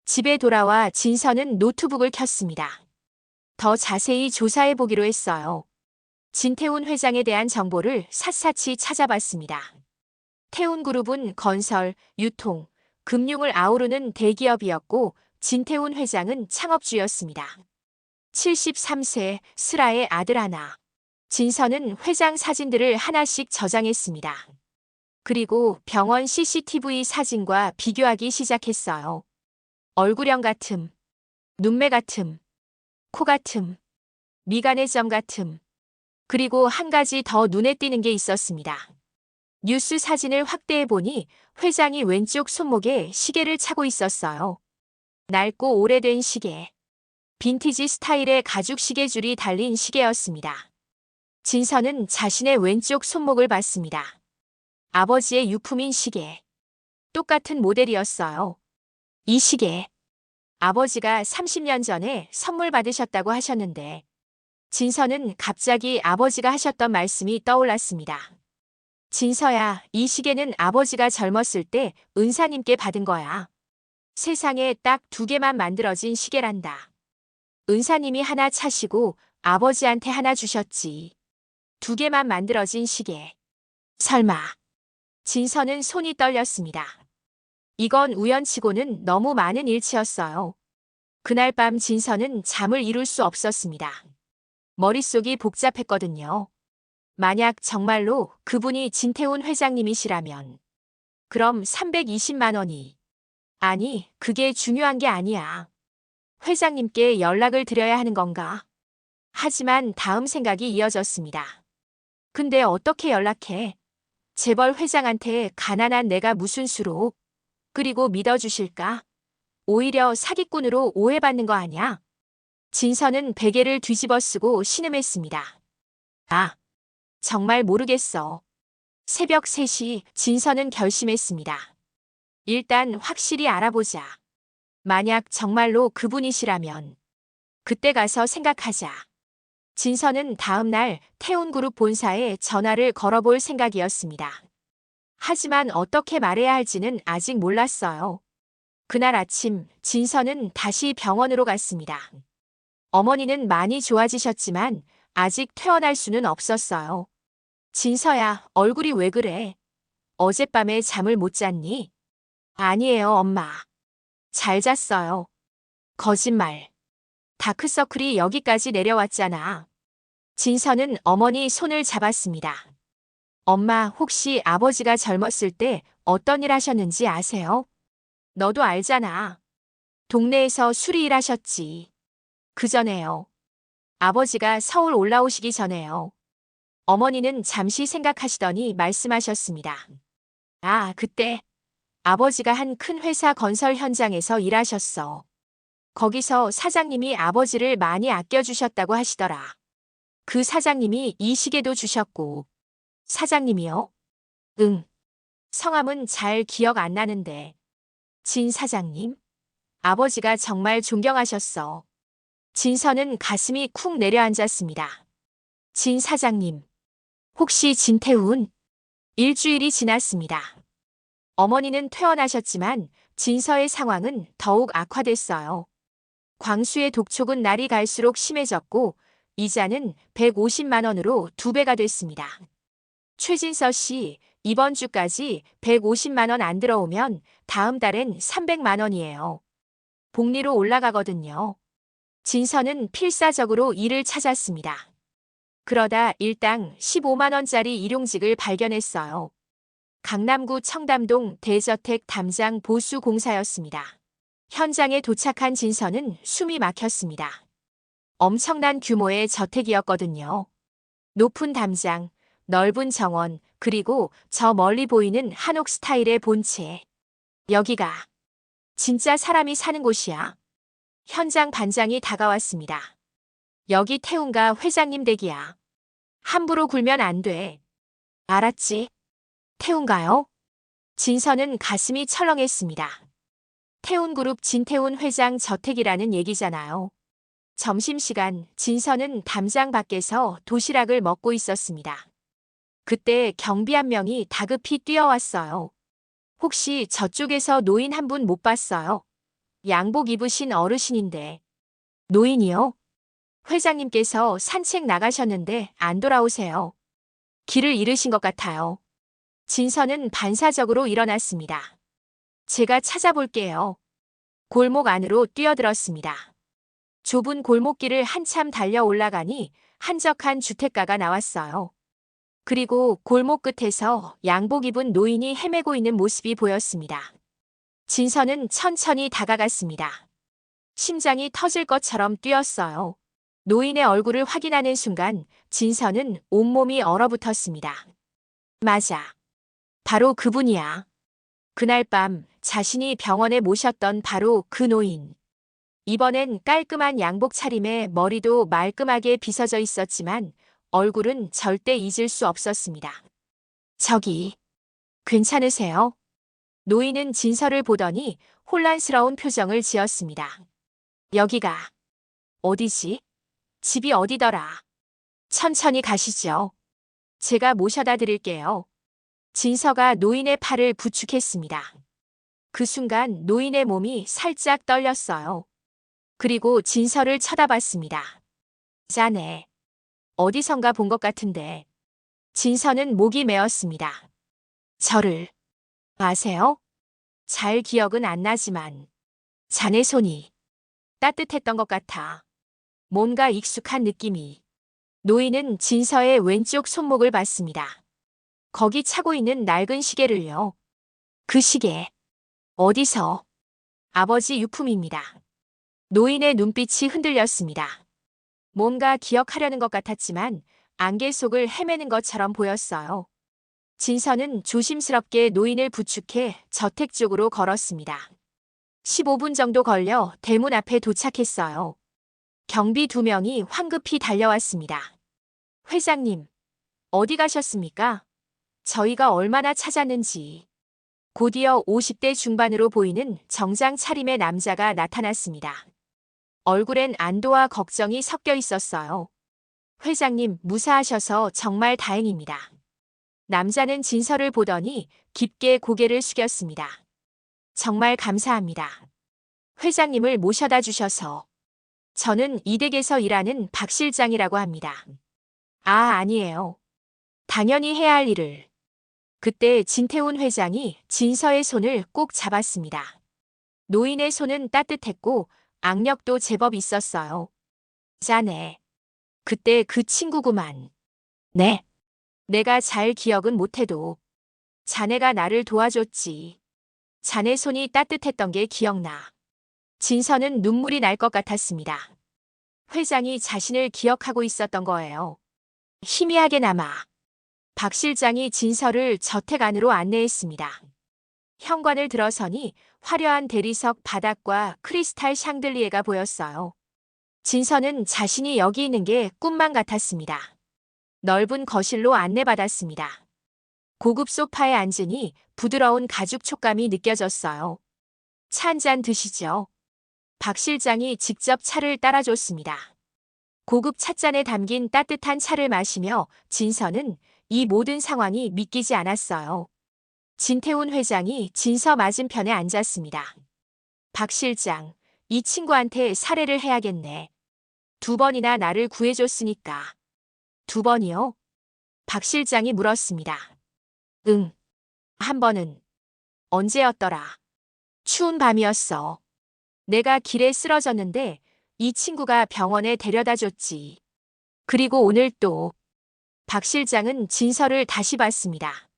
집에 돌아와 진서는 노트북을 켰습니다. 더 자세히 조사해 보기로 했어요. 진태훈 회장에 대한 정보를 샅샅이 찾아봤습니다. 태훈그룹은 건설, 유통, 금융을 아우르는 대기업이었고 진태훈 회장은 창업주였습니다. 73세 슬아의 아들 하나. 진서는 회장 사진들을 하나씩 저장했습니다. 그리고 병원 CCTV 사진과 비교하기 시작했어요. 얼굴형 같음, 눈매 같음, 코 같음, 미간의 점 같음. 그리고 한 가지 더 눈에 띄는 게 있었습니다. 뉴스 사진을 확대해 보니 회장이 왼쪽 손목에 시계를 차고 있었어요. 낡고 오래된 시계. 빈티지 스타일의 가죽 시계줄이 달린 시계였습니다. 진서는 자신의 왼쪽 손목을 봤습니다. 아버지의 유품인 시계. 똑같은 모델이었어요. 이 시계. 아버지가 30년 전에 선물 받으셨다고 하셨는데 진서는 갑자기 아버지가 하셨던 말씀이 떠올랐습니다. 진서야, 이 시계는 아버지가 젊었을 때 은사님께 받은 거야. 세상에 딱 2개만 만들어진 시계란다. 은사님이 하나 차시고 아버지한테 하나 주셨지. 2개만 만들어진 시계. 설마. 진서는 손이 떨렸습니다. 이건 우연치고는 너무 많은 일치였어요. 그날 밤 진서는 잠을 이룰 수 없었습니다. 머릿속이 복잡했거든요. 만약 정말로 그분이 진태훈 회장님이시라면 그럼 320만 원이. 아니, 그게 중요한 게 아니야. 회장님께 연락을 드려야 하는 건가? 하지만 다음 생각이 이어졌습니다. 근데 어떻게 연락해? 재벌 회장한테 가난한 내가 무슨 수로? 그리고 믿어주실까? 오히려 사기꾼으로 오해받는 거 아니야? 진서는 베개를 뒤집어 쓰고 신음했습니다. 아, 정말 모르겠어. 새벽 3시 진서는 결심했습니다. 일단 확실히 알아보자. 만약 정말로 그분이시라면 그때 가서 생각하자. 진서는 다음 날 태운그룹 본사에 전화를 걸어볼 생각이었습니다. 하지만 어떻게 말해야 할지는 아직 몰랐어요. 그날 아침 진서는 다시 병원으로 갔습니다. 어머니는 많이 좋아지셨지만 아직 퇴원할 수는 없었어요. 진서야, 얼굴이 왜 그래? 어젯밤에 잠을 못 잤니? 아니에요, 엄마. 잘 잤어요. 거짓말. 다크서클이 여기까지 내려왔잖아. 진서는 어머니 손을 잡았습니다. 엄마, 혹시 아버지가 젊었을 때 어떤 일 하셨는지 아세요? 너도 알잖아. 동네에서 수리 일 하셨지. 그 전에요. 아버지가 서울 올라오시기 전에요. 어머니는 잠시 생각하시더니 말씀하셨습니다. 아, 그때 아버지가 한 큰 회사 건설 현장에서 일하셨어. 거기서 사장님이 아버지를 많이 아껴주셨다고 하시더라. 그 사장님이 이 시계도 주셨고. 사장님이요? 응. 성함은 잘 기억 안 나는데. 진 사장님? 아버지가 정말 존경하셨어. 진서는 가슴이 쿵 내려앉았습니다. 진 사장님. 혹시 진태훈? 일주일이 지났습니다. 어머니는 퇴원하셨지만 진서의 상황은 더욱 악화됐어요. 광수의 독촉은 날이 갈수록 심해졌고 이자는 150만 원으로 2배가 됐습니다. 최진서 씨, 이번 주까지 150만 원 안 들어오면 다음 달엔 300만 원이에요. 복리로 올라가거든요. 진서는 필사적으로 일을 찾았습니다. 그러다 일당 15만 원짜리 일용직을 발견했어요. 강남구 청담동 대저택 담장 보수 공사였습니다. 현장에 도착한 진서는 숨이 막혔습니다. 엄청난 규모의 저택이었거든요. 높은 담장, 넓은 정원, 그리고 저 멀리 보이는 한옥 스타일의 본체. 여기가 진짜 사람이 사는 곳이야. 현장 반장이 다가왔습니다. 여기 태훈가 회장님 댁이야. 함부로 굴면 안 돼. 알았지? 태훈가요? 진서는 가슴이 철렁했습니다. 태훈그룹 진태훈 회장 저택이라는 얘기잖아요. 점심시간 진서는 담장 밖에서 도시락을 먹고 있었습니다. 그때 경비 한 명이 다급히 뛰어왔어요. 혹시 저쪽에서 노인 한 분 못 봤어요? 양복 입으신 어르신인데. 노인이요? 회장님께서 산책 나가셨는데 안 돌아오세요. 길을 잃으신 것 같아요. 진서는 반사적으로 일어났습니다. 제가 찾아볼게요. 골목 안으로 뛰어들었습니다. 좁은 골목길을 한참 달려 올라가니 한적한 주택가가 나왔어요. 그리고 골목 끝에서 양복 입은 노인이 헤매고 있는 모습이 보였습니다. 진서는 천천히 다가갔습니다. 심장이 터질 것처럼 뛰었어요. 노인의 얼굴을 확인하는 순간 진서는 온몸이 얼어붙었습니다. 맞아. 바로 그분이야. 그날 밤 자신이 병원에 모셨던 바로 그 노인. 이번엔 깔끔한 양복 차림에 머리도 말끔하게 빗어져 있었지만 얼굴은 절대 잊을 수 없었습니다. 저기, 괜찮으세요? 노인은 진서를 보더니 혼란스러운 표정을 지었습니다. 여기가 어디지? 집이 어디더라? 천천히 가시죠. 제가 모셔다 드릴게요. 진서가 노인의 팔을 부축했습니다. 그 순간 노인의 몸이 살짝 떨렸어요. 그리고 진서를 쳐다봤습니다. 자네, 어디선가 본 것 같은데. 진서는 목이 메었습니다. 저를 아세요? 잘 기억은 안 나지만 자네 손이 따뜻했던 것 같아. 뭔가 익숙한 느낌이. 노인은 진서의 왼쪽 손목을 봤습니다. 거기 차고 있는 낡은 시계를요. 그 시계. 어디서? 아버지 유품입니다. 노인의 눈빛이 흔들렸습니다. 뭔가 기억하려는 것 같았지만 안개 속을 헤매는 것처럼 보였어요. 진서는 조심스럽게 노인을 부축해 저택 쪽으로 걸었습니다. 15분 정도 걸려 대문 앞에 도착했어요. 경비 2명이 황급히 달려왔습니다. 회장님, 어디 가셨습니까? 저희가 얼마나 찾았는지. 곧이어 50대 중반으로 보이는 정장 차림의 남자가 나타났습니다. 얼굴엔 안도와 걱정이 섞여 있었어요. 회장님, 무사하셔서 정말 다행입니다. 남자는 진서를 보더니 깊게 고개를 숙였습니다. 정말 감사합니다. 회장님을 모셔다 주셔서. 저는 이 댁에서 일하는 박 실장이라고 합니다. 아, 아니에요. 당연히 해야 할 일을. 그때 진태훈 회장이 진서의 손을 꼭 잡았습니다. 노인의 손은 따뜻했고 악력도 제법 있었어요. 자네. 그때 그 친구구만. 네. 내가 잘 기억은 못해도 자네가 나를 도와줬지. 자네 손이 따뜻했던 게 기억나. 진서는 눈물이 날 것 같았습니다. 회장이 자신을 기억하고 있었던 거예요. 희미하게나마. 박 실장이 진서를 저택 안으로 안내했습니다. 현관을 들어서니 화려한 대리석 바닥과 크리스탈 샹들리에가 보였어요. 진서는 자신이 여기 있는 게 꿈만 같았습니다. 넓은 거실로 안내받았습니다. 고급 소파에 앉으니 부드러운 가죽 촉감이 느껴졌어요. 차 한 잔 드시죠. 박 실장이 직접 차를 따라줬습니다. 고급 찻잔에 담긴 따뜻한 차를 마시며 진서는 이 모든 상황이 믿기지 않았어요. 진태훈 회장이 진서 맞은편에 앉았습니다. 박 실장, 이 친구한테 살해를 해야겠네. 2번이나 나를 구해줬으니까. 2번이요? 박 실장이 물었습니다. 응. 1번은 언제였더라? 추운 밤이었어. 내가 길에 쓰러졌는데 이 친구가 병원에 데려다 줬지. 그리고 오늘 또. 박 실장은 진서를 다시 봤습니다.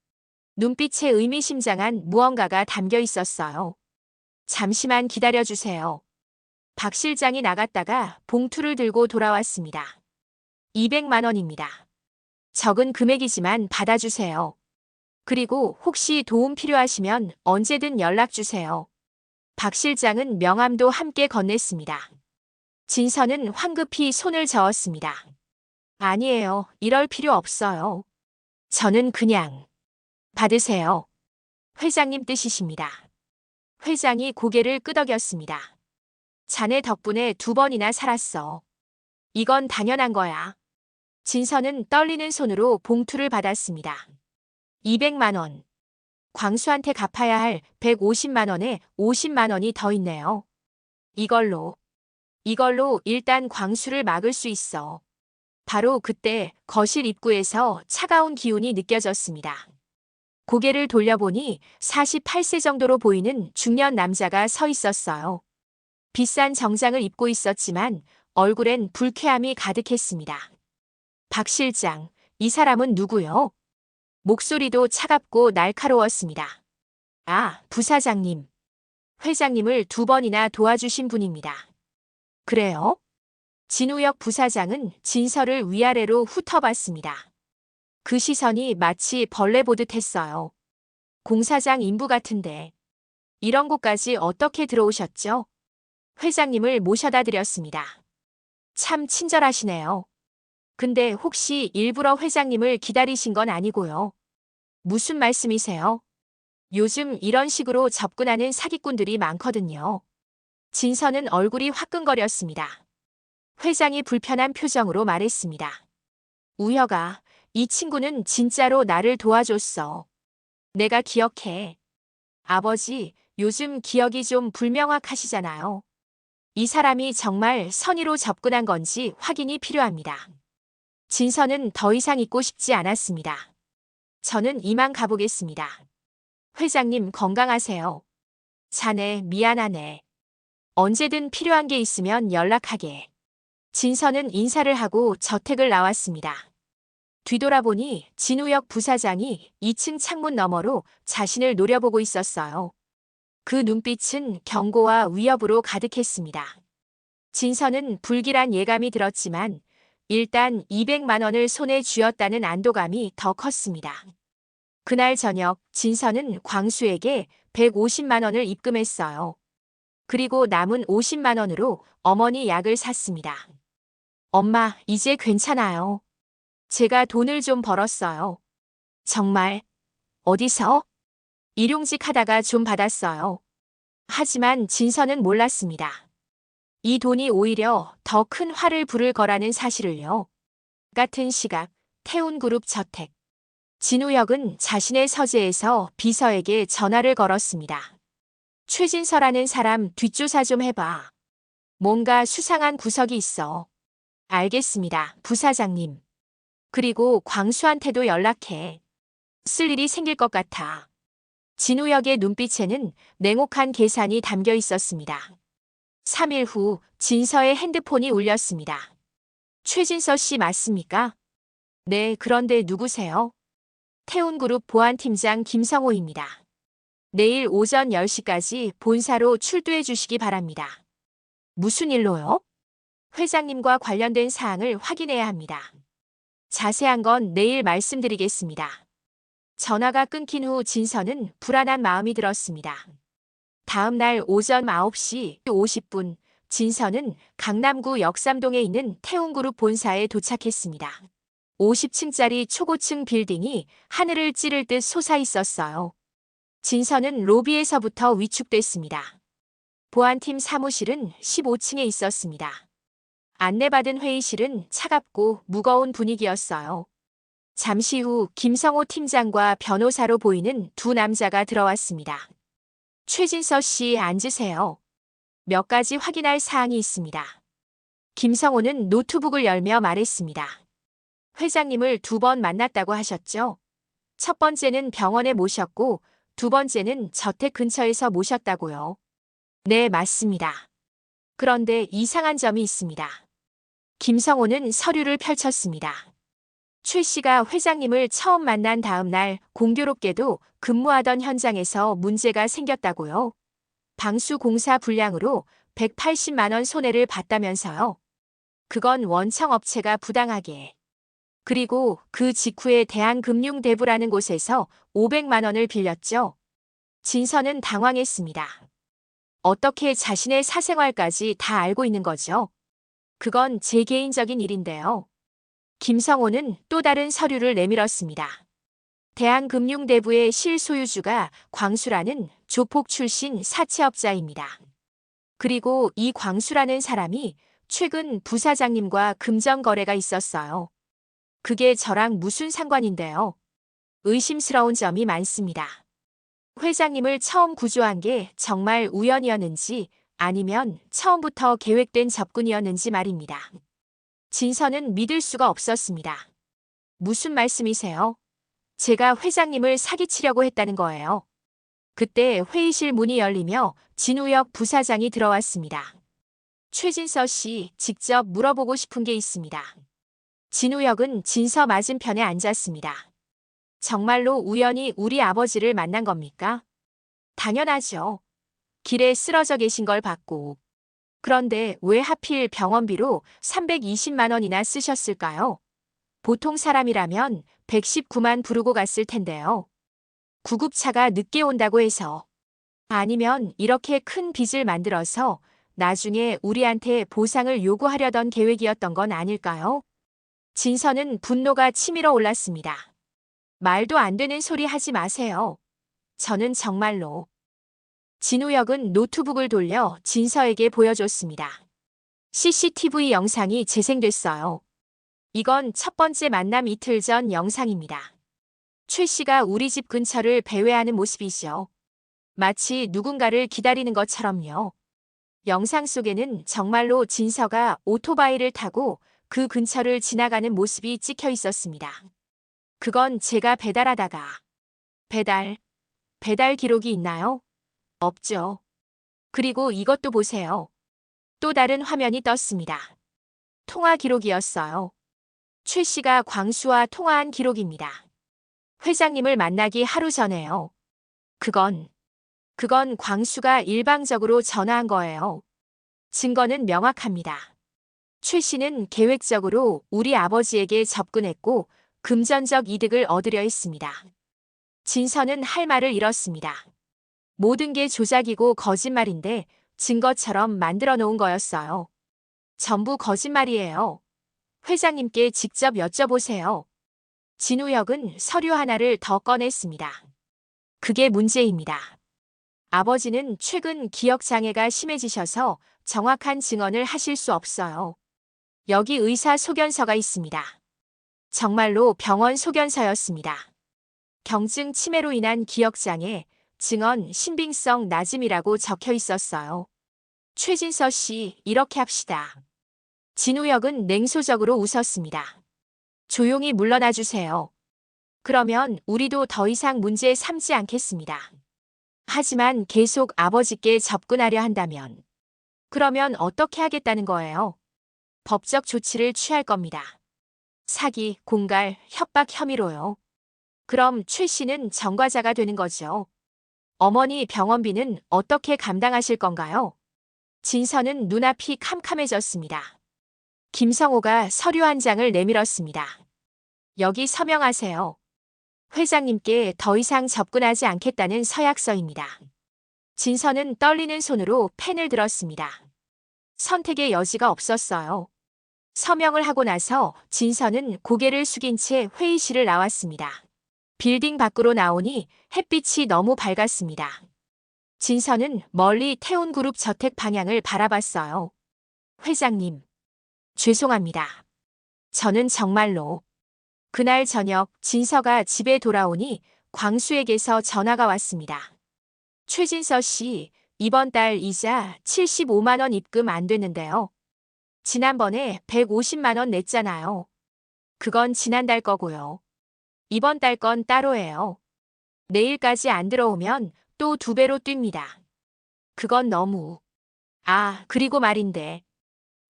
눈빛에 의미심장한 무언가가 담겨 있었어요. 잠시만 기다려주세요. 박 실장이 나갔다가 봉투를 들고 돌아왔습니다. 200만 원입니다. 적은 금액이지만 받아주세요. 그리고 혹시 도움 필요하시면 언제든 연락주세요. 박 실장은 명함도 함께 건넸습니다. 진서는 황급히 손을 저었습니다. 아니에요. 이럴 필요 없어요. 저는 그냥. 받으세요. 회장님 뜻이십니다. 회장이 고개를 끄덕였습니다. 자네 덕분에 2번이나 살았어. 이건 당연한 거야. 진서는 떨리는 손으로 봉투를 받았습니다. 200만 원. 광수한테 갚아야 할 150만 원에 50만 원이 더 있네요. 이걸로 일단 광수를 막을 수 있어. 바로 그때 거실 입구에서 차가운 기운이 느껴졌습니다. 고개를 돌려보니 48세 정도로 보이는 중년 남자가 서 있었어요. 비싼 정장을 입고 있었지만 얼굴엔 불쾌함이 가득했습니다. 박 실장, 이 사람은 누구요? 목소리도 차갑고 날카로웠습니다. 아, 부사장님. 회장님을 2번이나 도와주신 분입니다. 그래요? 진우혁 부사장은 진서를 위아래로 훑어봤습니다. 그 시선이 마치 벌레 보듯 했어요. 공사장 인부 같은데. 이런 곳까지 어떻게 들어오셨죠? 회장님을 모셔다 드렸습니다. 참 친절하시네요. 근데 혹시 일부러 회장님을 기다리신 건 아니고요. 무슨 말씀이세요? 요즘 이런 식으로 접근하는 사기꾼들이 많거든요. 진서는 얼굴이 화끈거렸습니다. 회장이 불편한 표정으로 말했습니다. 우혁아, 이 친구는 진짜로 나를 도와줬어. 내가 기억해. 아버지, 요즘 기억이 좀 불명확하시잖아요. 이 사람이 정말 선의로 접근한 건지 확인이 필요합니다. 진서는 더 이상 있고 싶지 않았습니다. 저는 이만 가보겠습니다. 회장님 건강하세요. 자네 미안하네. 언제든 필요한 게 있으면 연락하게. 진서는 인사를 하고 저택을 나왔습니다. 뒤돌아보니 진우혁 부사장이 2층 창문 너머로 자신을 노려보고 있었어요. 그 눈빛은 경고와 위협으로 가득했습니다. 진서는 불길한 예감이 들었지만 일단 200만 원을 손에 쥐었다는 안도감이 더 컸습니다. 그날 저녁 진서는 광수에게 150만 원을 입금했어요. 그리고 남은 50만 원으로 어머니 약을 샀습니다. 엄마, 이제 괜찮아요. 제가 돈을 좀 벌었어요. 정말? 어디서? 일용직 하다가 좀 받았어요. 하지만 진서는 몰랐습니다. 이 돈이 오히려 더 큰 화를 부를 거라는 사실을요. 같은 시각, 태운그룹 저택. 진우혁은 자신의 서재에서 비서에게 전화를 걸었습니다. 최진서라는 사람 뒷조사 좀 해봐. 뭔가 수상한 구석이 있어. 알겠습니다, 부사장님. 그리고 광수한테도 연락해. 쓸 일이 생길 것 같아. 진우혁의 눈빛에는 냉혹한 계산이 담겨 있었습니다. 3일 후 진서의 핸드폰이 울렸습니다. 최진서 씨 맞습니까? 네, 그런데 누구세요? 태운그룹 보안팀장 김성호입니다. 내일 오전 10시까지 본사로 출두해 주시기 바랍니다. 무슨 일로요? 회장님과 관련된 사항을 확인해야 합니다. 자세한 건 내일 말씀드리겠습니다. 전화가 끊긴 후 진서는 불안한 마음이 들었습니다. 다음 날 오전 9시 50분, 진서는 강남구 역삼동에 있는 태운그룹 본사에 도착했습니다. 50층짜리 초고층 빌딩이 하늘을 찌를 듯 솟아 있었어요. 진서는 로비에서부터 위축됐습니다. 보안팀 사무실은 15층에 있었습니다. 안내받은 회의실은 차갑고 무거운 분위기였어요. 잠시 후 김성호 팀장과 변호사로 보이는 두 남자가 들어왔습니다. 최진서 씨 앉으세요. 몇 가지 확인할 사항이 있습니다. 김성호는 노트북을 열며 말했습니다. 회장님을 2번 만났다고 하셨죠? 첫 번째는 병원에 모셨고 2번째는 저택 근처에서 모셨다고요. 네, 맞습니다. 그런데 이상한 점이 있습니다. 김성호는 서류를 펼쳤습니다. 최 씨가 회장님을 처음 만난 다음 날 공교롭게도 근무하던 현장에서 문제가 생겼다고요. 방수 공사 불량으로 180만 원 손해를 봤다면서요. 그건 원청업체가 부당하게. 그리고 그 직후에 대한금융대부라는 곳에서 500만 원을 빌렸죠. 진서는 당황했습니다. 어떻게 자신의 사생활까지 다 알고 있는 거죠? 그건 제 개인적인 일인데요. 김성호는 또 다른 서류를 내밀었습니다. 대한금융대부의 실소유주가 광수라는 조폭 출신 사채업자입니다. 그리고 이 광수라는 사람이 최근 부사장님과 금전 거래가 있었어요. 그게 저랑 무슨 상관인데요? 의심스러운 점이 많습니다. 회장님을 처음 구조한 게 정말 우연이었는지 아니면 처음부터 계획된 접근이었는지 말입니다. 진서는 믿을 수가 없었습니다. 무슨 말씀이세요? 제가 회장님을 사기치려고 했다는 거예요. 그때 회의실 문이 열리며 진우혁 부사장이 들어왔습니다. 최진서 씨, 직접 물어보고 싶은 게 있습니다. 진우혁은 진서 맞은편에 앉았습니다. 정말로 우연히 우리 아버지를 만난 겁니까? 당연하죠. 길에 쓰러져 계신 걸 봤고. 그런데 왜 하필 병원비로 320만 원이나 쓰셨을까요? 보통 사람이라면 119만 부르고 갔을 텐데요. 구급차가 늦게 온다고 해서. 아니면 이렇게 큰 빚을 만들어서 나중에 우리한테 보상을 요구하려던 계획이었던 건 아닐까요? 진서는 분노가 치밀어 올랐습니다. 말도 안 되는 소리 하지 마세요. 저는 정말로. 진우혁은 노트북을 돌려 진서에게 보여줬습니다. CCTV 영상이 재생됐어요. 이건 첫 번째 만남 이틀 전 영상입니다. 최 씨가 우리 집 근처를 배회하는 모습이죠. 마치 누군가를 기다리는 것처럼요. 영상 속에는 정말로 진서가 오토바이를 타고 그 근처를 지나가는 모습이 찍혀 있었습니다. 그건 제가 배달하다가. 배달 기록이 있나요? 없죠. 그리고 이것도 보세요. 또 다른 화면이 떴습니다. 통화 기록이었어요. 최 씨가 광수와 통화한 기록입니다. 회장님을 만나기 하루 전에요. 그건 광수가 일방적으로 전화한 거예요. 증거는 명확합니다. 최 씨는 계획적으로 우리 아버지에게 접근했고 금전적 이득을 얻으려 했습니다. 진서는 할 말을 잃었습니다. 모든 게 조작이고 거짓말인데 증거처럼 만들어 놓은 거였어요. 전부 거짓말이에요. 회장님께 직접 여쭤보세요. 진우혁은 서류 하나를 더 꺼냈습니다. 그게 문제입니다. 아버지는 최근 기억장애가 심해지셔서 정확한 증언을 하실 수 없어요. 여기 의사 소견서가 있습니다. 정말로 병원 소견서였습니다. 경증 치매로 인한 기억장애, 증언 신빙성 낮음이라고 적혀 있었어요. 최진서 씨, 이렇게 합시다. 진우혁은 냉소적으로 웃었습니다. 조용히 물러나 주세요. 그러면 우리도 더 이상 문제 삼지 않겠습니다. 하지만 계속 아버지께 접근하려 한다면, 그러면 어떻게 하겠다는 거예요? 법적 조치를 취할 겁니다. 사기, 공갈, 협박 혐의로요. 그럼 최 씨는 전과자가 되는 거죠. 어머니 병원비는 어떻게 감당하실 건가요? 진서는 눈앞이 캄캄해졌습니다. 김성호가 서류 한 장을 내밀었습니다. 여기 서명하세요. 회장님께 더 이상 접근하지 않겠다는 서약서입니다. 진서는 떨리는 손으로 펜을 들었습니다. 선택의 여지가 없었어요. 서명을 하고 나서 진서는 고개를 숙인 채 회의실을 나왔습니다. 빌딩 밖으로 나오니 햇빛이 너무 밝았습니다. 진서는 멀리 태운그룹 저택 방향을 바라봤어요. 회장님, 죄송합니다. 저는 정말로. 그날 저녁 진서가 집에 돌아오니 광수에게서 전화가 왔습니다. 최진서 씨, 이번 달 이자 75만 원 입금 안 됐는데요. 지난번에 150만 원 냈잖아요. 그건 지난달 거고요. 이번 달 건 따로예요. 내일까지 안 들어오면 또 2배로 뜁니다. 그건 너무. 아, 그리고 말인데.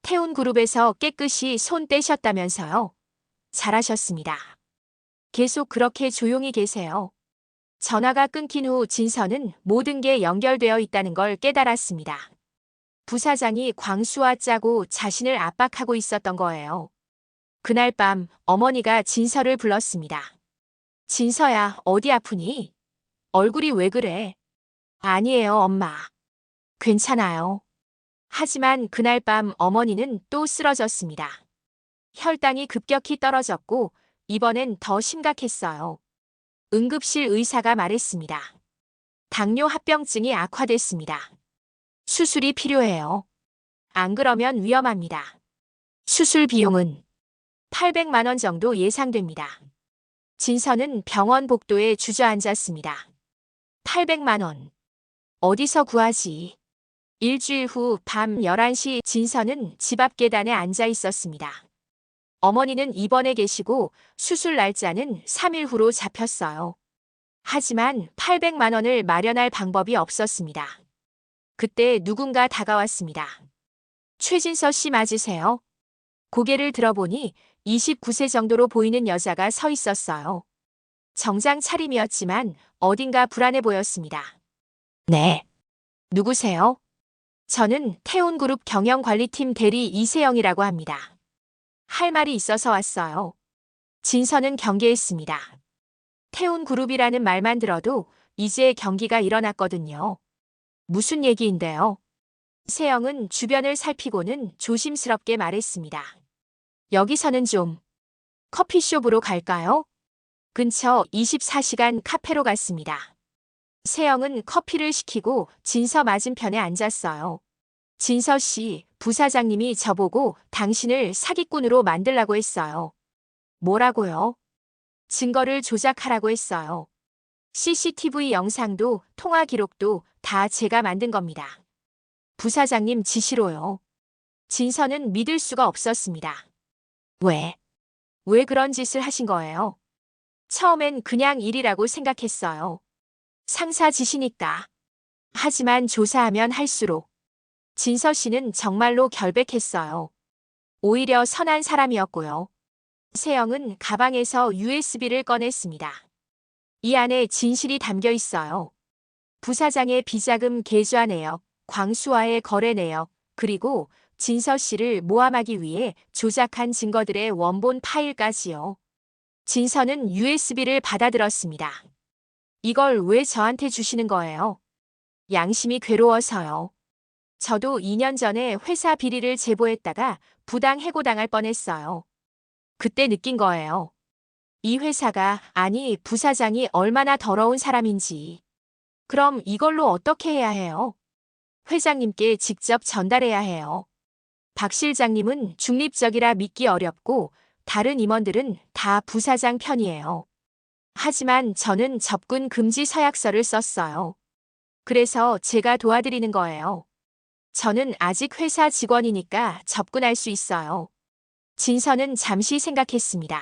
태운그룹에서 깨끗이 손 떼셨다면서요. 잘하셨습니다. 계속 그렇게 조용히 계세요. 전화가 끊긴 후 진서는 모든 게 연결되어 있다는 걸 깨달았습니다. 부사장이 광수와 짜고 자신을 압박하고 있었던 거예요. 그날 밤 어머니가 진서를 불렀습니다. 진서야, 어디 아프니? 얼굴이 왜 그래? 아니에요, 엄마. 괜찮아요. 하지만 그날 밤 어머니는 또 쓰러졌습니다. 혈당이 급격히 떨어졌고 이번엔 더 심각했어요. 응급실 의사가 말했습니다. 당뇨 합병증이 악화됐습니다. 수술이 필요해요. 안 그러면 위험합니다. 수술 비용은 800만 원 정도 예상됩니다. 진서는 병원 복도에 주저앉았습니다. 800만 원. 어디서 구하지? 일주일 후 밤 11시 진서는 집 앞 계단에 앉아 있었습니다. 어머니는 입원해 계시고 수술 날짜는 3일 후로 잡혔어요. 하지만 800만 원을 마련할 방법이 없었습니다. 그때 누군가 다가왔습니다. 최진서 씨 맞으세요? 고개를 들어보니 29세 정도로 보이는 여자가 서 있었어요. 정장 차림이었지만 어딘가 불안해 보였습니다. 네. 누구세요? 저는 태운그룹 경영관리팀 대리 이세영이라고 합니다. 할 말이 있어서 왔어요. 진서는 경계했습니다. 태운그룹이라는 말만 들어도 이제 경기가 일어났거든요. 무슨 얘기인데요? 세영은 주변을 살피고는 조심스럽게 말했습니다. 여기서는 좀 커피숍으로 갈까요? 근처 24시간 카페로 갔습니다. 세영은 커피를 시키고 진서 맞은편에 앉았어요. 진서 씨, 부사장님이 저보고 당신을 사기꾼으로 만들라고 했어요. 뭐라고요? 증거를 조작하라고 했어요. CCTV 영상도 통화 기록도 다 제가 만든 겁니다. 부사장님 지시로요. 진서는 믿을 수가 없었습니다. 왜 그런 짓을 하신 거예요? 처음엔 그냥 일이라고 생각했어요. 상사 지시니까. 하지만 조사하면 할수록 진서 씨는 정말로 결백했어요. 오히려 선한 사람이었고요. 세영은 가방에서 USB를 꺼냈습니다. 이 안에 진실이 담겨 있어요. 부사장의 비자금 계좌 내역, 광수와의 거래 내역, 그리고 진서 씨를 모함하기 위해 조작한 증거들의 원본 파일까지요. 진서는 USB를 받아들었습니다. 이걸 왜 저한테 주시는 거예요? 양심이 괴로워서요. 저도 2년 전에 회사 비리를 제보했다가 부당 해고당할 뻔했어요. 그때 느낀 거예요. 이 회사가, 아니 부사장이 얼마나 더러운 사람인지. 그럼 이걸로 어떻게 해야 해요? 회장님께 직접 전달해야 해요. 박 실장님은 중립적이라 믿기 어렵고 다른 임원들은 다 부사장 편이에요. 하지만 저는 접근 금지 서약서를 썼어요. 그래서 제가 도와드리는 거예요. 저는 아직 회사 직원이니까 접근할 수 있어요. 진서는 잠시 생각했습니다.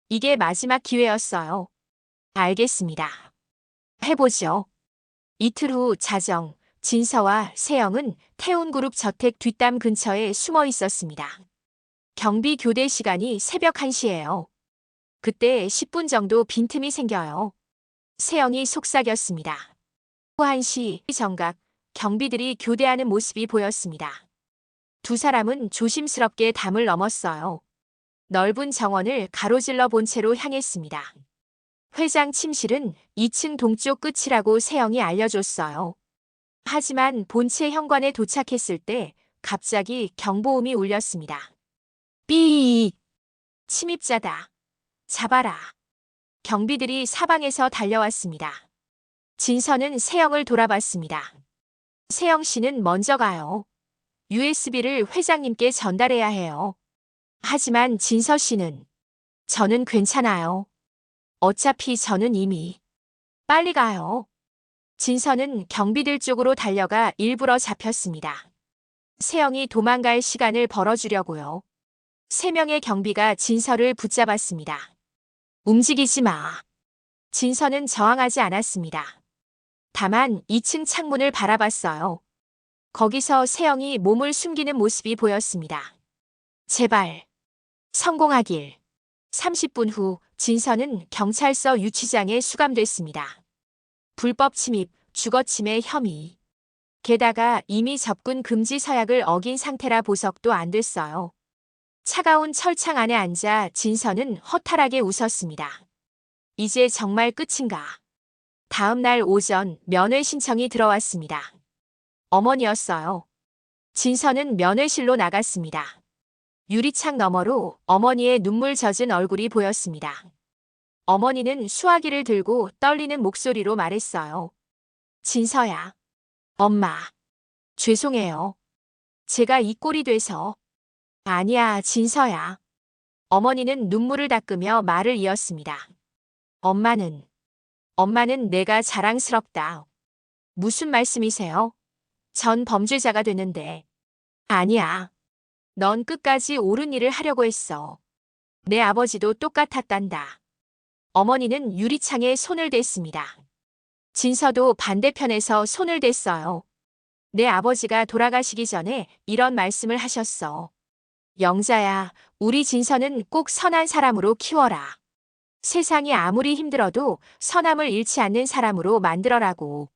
이게 마지막 기회였어요. 알겠습니다. 해보죠. 이틀 후 자정, 진서와 세영은 태운그룹 저택 뒷담 근처에 숨어 있었습니다. 경비 교대 시간이 새벽 1시예요. 그때 10분 정도 빈틈이 생겨요. 세영이 속삭였습니다. 후 1시 정각, 경비들이 교대하는 모습이 보였습니다. 두 사람은 조심스럽게 담을 넘었어요. 넓은 정원을 가로질러 본 채로 향했습니다. 회장 침실은 2층 동쪽 끝이라고 세영이 알려줬어요. 하지만 본체 현관에 도착했을 때 갑자기 경보음이 울렸습니다. 삐익! 침입자다. 잡아라. 경비들이 사방에서 달려왔습니다. 진서는 세영을 돌아봤습니다. 세영 씨는 먼저 가요. USB를 회장님께 전달해야 해요. 하지만 진서 씨는 저는 괜찮아요. 어차피 저는 이미 빨리 가요. 진서는 경비들 쪽으로 달려가 일부러 잡혔습니다. 세영이 도망갈 시간을 벌어주려고요. 3명의 경비가 진서를 붙잡았습니다. 움직이지 마. 진서는 저항하지 않았습니다. 다만 2층 창문을 바라봤어요. 거기서 세영이 몸을 숨기는 모습이 보였습니다. 제발 성공하길. 30분 후 진서는 경찰서 유치장에 수감됐습니다. 불법 침입, 주거침해 혐의. 게다가 이미 접근 금지 서약을 어긴 상태라 보석도 안 됐어요. 차가운 철창 안에 앉아 진서는 허탈하게 웃었습니다. 이제 정말 끝인가? 다음 날 오전 면회 신청이 들어왔습니다. 어머니였어요. 진서는 면회실로 나갔습니다. 유리창 너머로 어머니의 눈물 젖은 얼굴이 보였습니다. 어머니는 수화기를 들고 떨리는 목소리로 말했어요. 진서야. 엄마. 죄송해요. 제가 이 꼴이 돼서. 아니야, 진서야. 어머니는 눈물을 닦으며 말을 이었습니다. 엄마는 내가 자랑스럽다. 무슨 말씀이세요? 전 범죄자가 되는데. 아니야. 넌 끝까지 옳은 일을 하려고 했어. 내 아버지도 똑같았단다. 어머니는 유리창에 손을 댔습니다. 진서도 반대편에서 손을 댔어요. 내 아버지가 돌아가시기 전에 이런 말씀을 하셨어. 영자야, 우리 진서는 꼭 선한 사람으로 키워라. 세상이 아무리 힘들어도 선함을 잃지 않는 사람으로 만들어라고.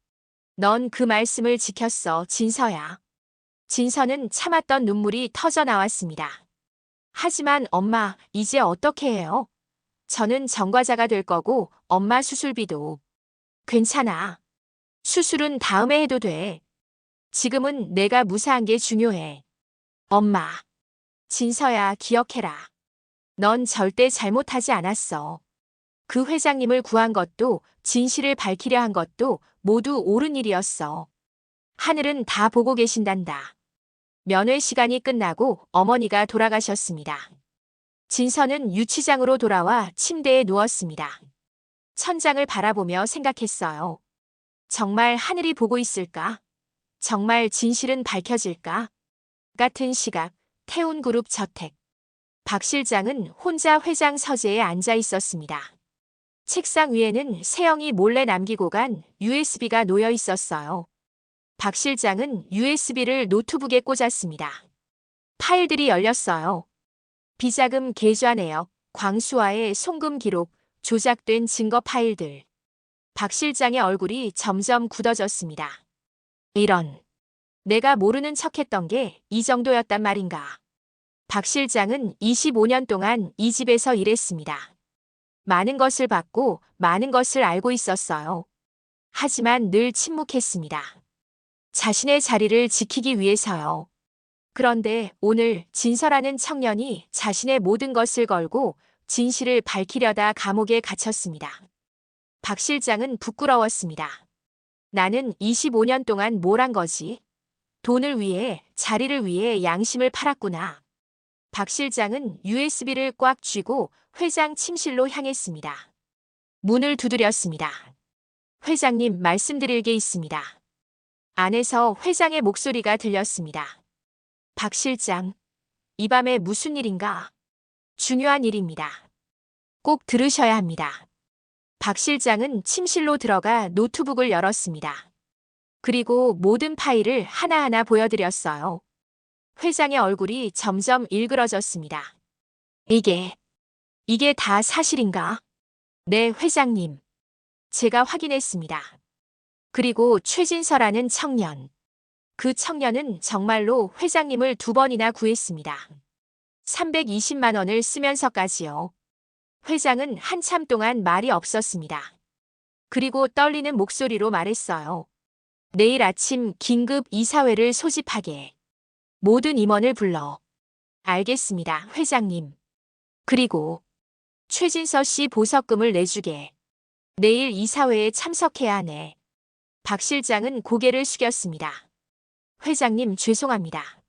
넌 그 말씀을 지켰어, 진서야. 진서는 참았던 눈물이 터져 나왔습니다. 하지만 엄마, 이제 어떻게 해요? 저는 전과자가 될 거고 엄마 수술비도. 괜찮아. 수술은 다음에 해도 돼. 지금은 내가 무사한 게 중요해. 엄마. 진서야, 기억해라. 넌 절대 잘못하지 않았어. 그 회장님을 구한 것도 진실을 밝히려 한 것도 모두 옳은 일이었어. 하늘은 다 보고 계신단다. 면회 시간이 끝나고 어머니가 돌아가셨습니다. 진서는 유치장으로 돌아와 침대에 누웠습니다. 천장을 바라보며 생각했어요. 정말 하늘이 보고 있을까? 정말 진실은 밝혀질까? 같은 시각, 태운그룹 저택. 박 실장은 혼자 회장 서재에 앉아 있었습니다. 책상 위에는 세영이 몰래 남기고 간 USB가 놓여 있었어요. 박 실장은 USB를 노트북에 꽂았습니다. 파일들이 열렸어요. 비자금 계좌 내역, 광수와의 송금 기록, 조작된 증거 파일들. 박 실장의 얼굴이 점점 굳어졌습니다. 이런. 내가 모르는 척했던 게 이 정도였단 말인가. 박 실장은 25년 동안 이 집에서 일했습니다. 많은 것을 봤고 많은 것을 알고 있었어요. 하지만 늘 침묵했습니다. 자신의 자리를 지키기 위해서요. 그런데 오늘 진서라는 청년이 자신의 모든 것을 걸고 진실을 밝히려다 감옥에 갇혔습니다. 박 실장은 부끄러웠습니다. 나는 25년 동안 뭘 한 거지? 돈을 위해, 자리를 위해 양심을 팔았구나. 박 실장은 USB를 꽉 쥐고 회장 침실로 향했습니다. 문을 두드렸습니다. 회장님, 말씀드릴 게 있습니다. 안에서 회장의 목소리가 들렸습니다. 박 실장, 이 밤에 무슨 일인가? 중요한 일입니다. 꼭 들으셔야 합니다. 박 실장은 침실로 들어가 노트북을 열었습니다. 그리고 모든 파일을 하나하나 보여드렸어요. 회장의 얼굴이 점점 일그러졌습니다. 이게 다 사실인가? 네, 회장님. 제가 확인했습니다. 그리고 최진서라는 청년. 그 청년은 정말로 회장님을 2번이나 구했습니다. 320만 원을 쓰면서까지요. 회장은 한참 동안 말이 없었습니다. 그리고 떨리는 목소리로 말했어요. 내일 아침 긴급 이사회를 소집하게. 모든 임원을 불러. 알겠습니다, 회장님. 그리고 최진서 씨 보석금을 내주게. 내일 이사회에 참석해야 하네. 박 실장은 고개를 숙였습니다. 회장님, 죄송합니다.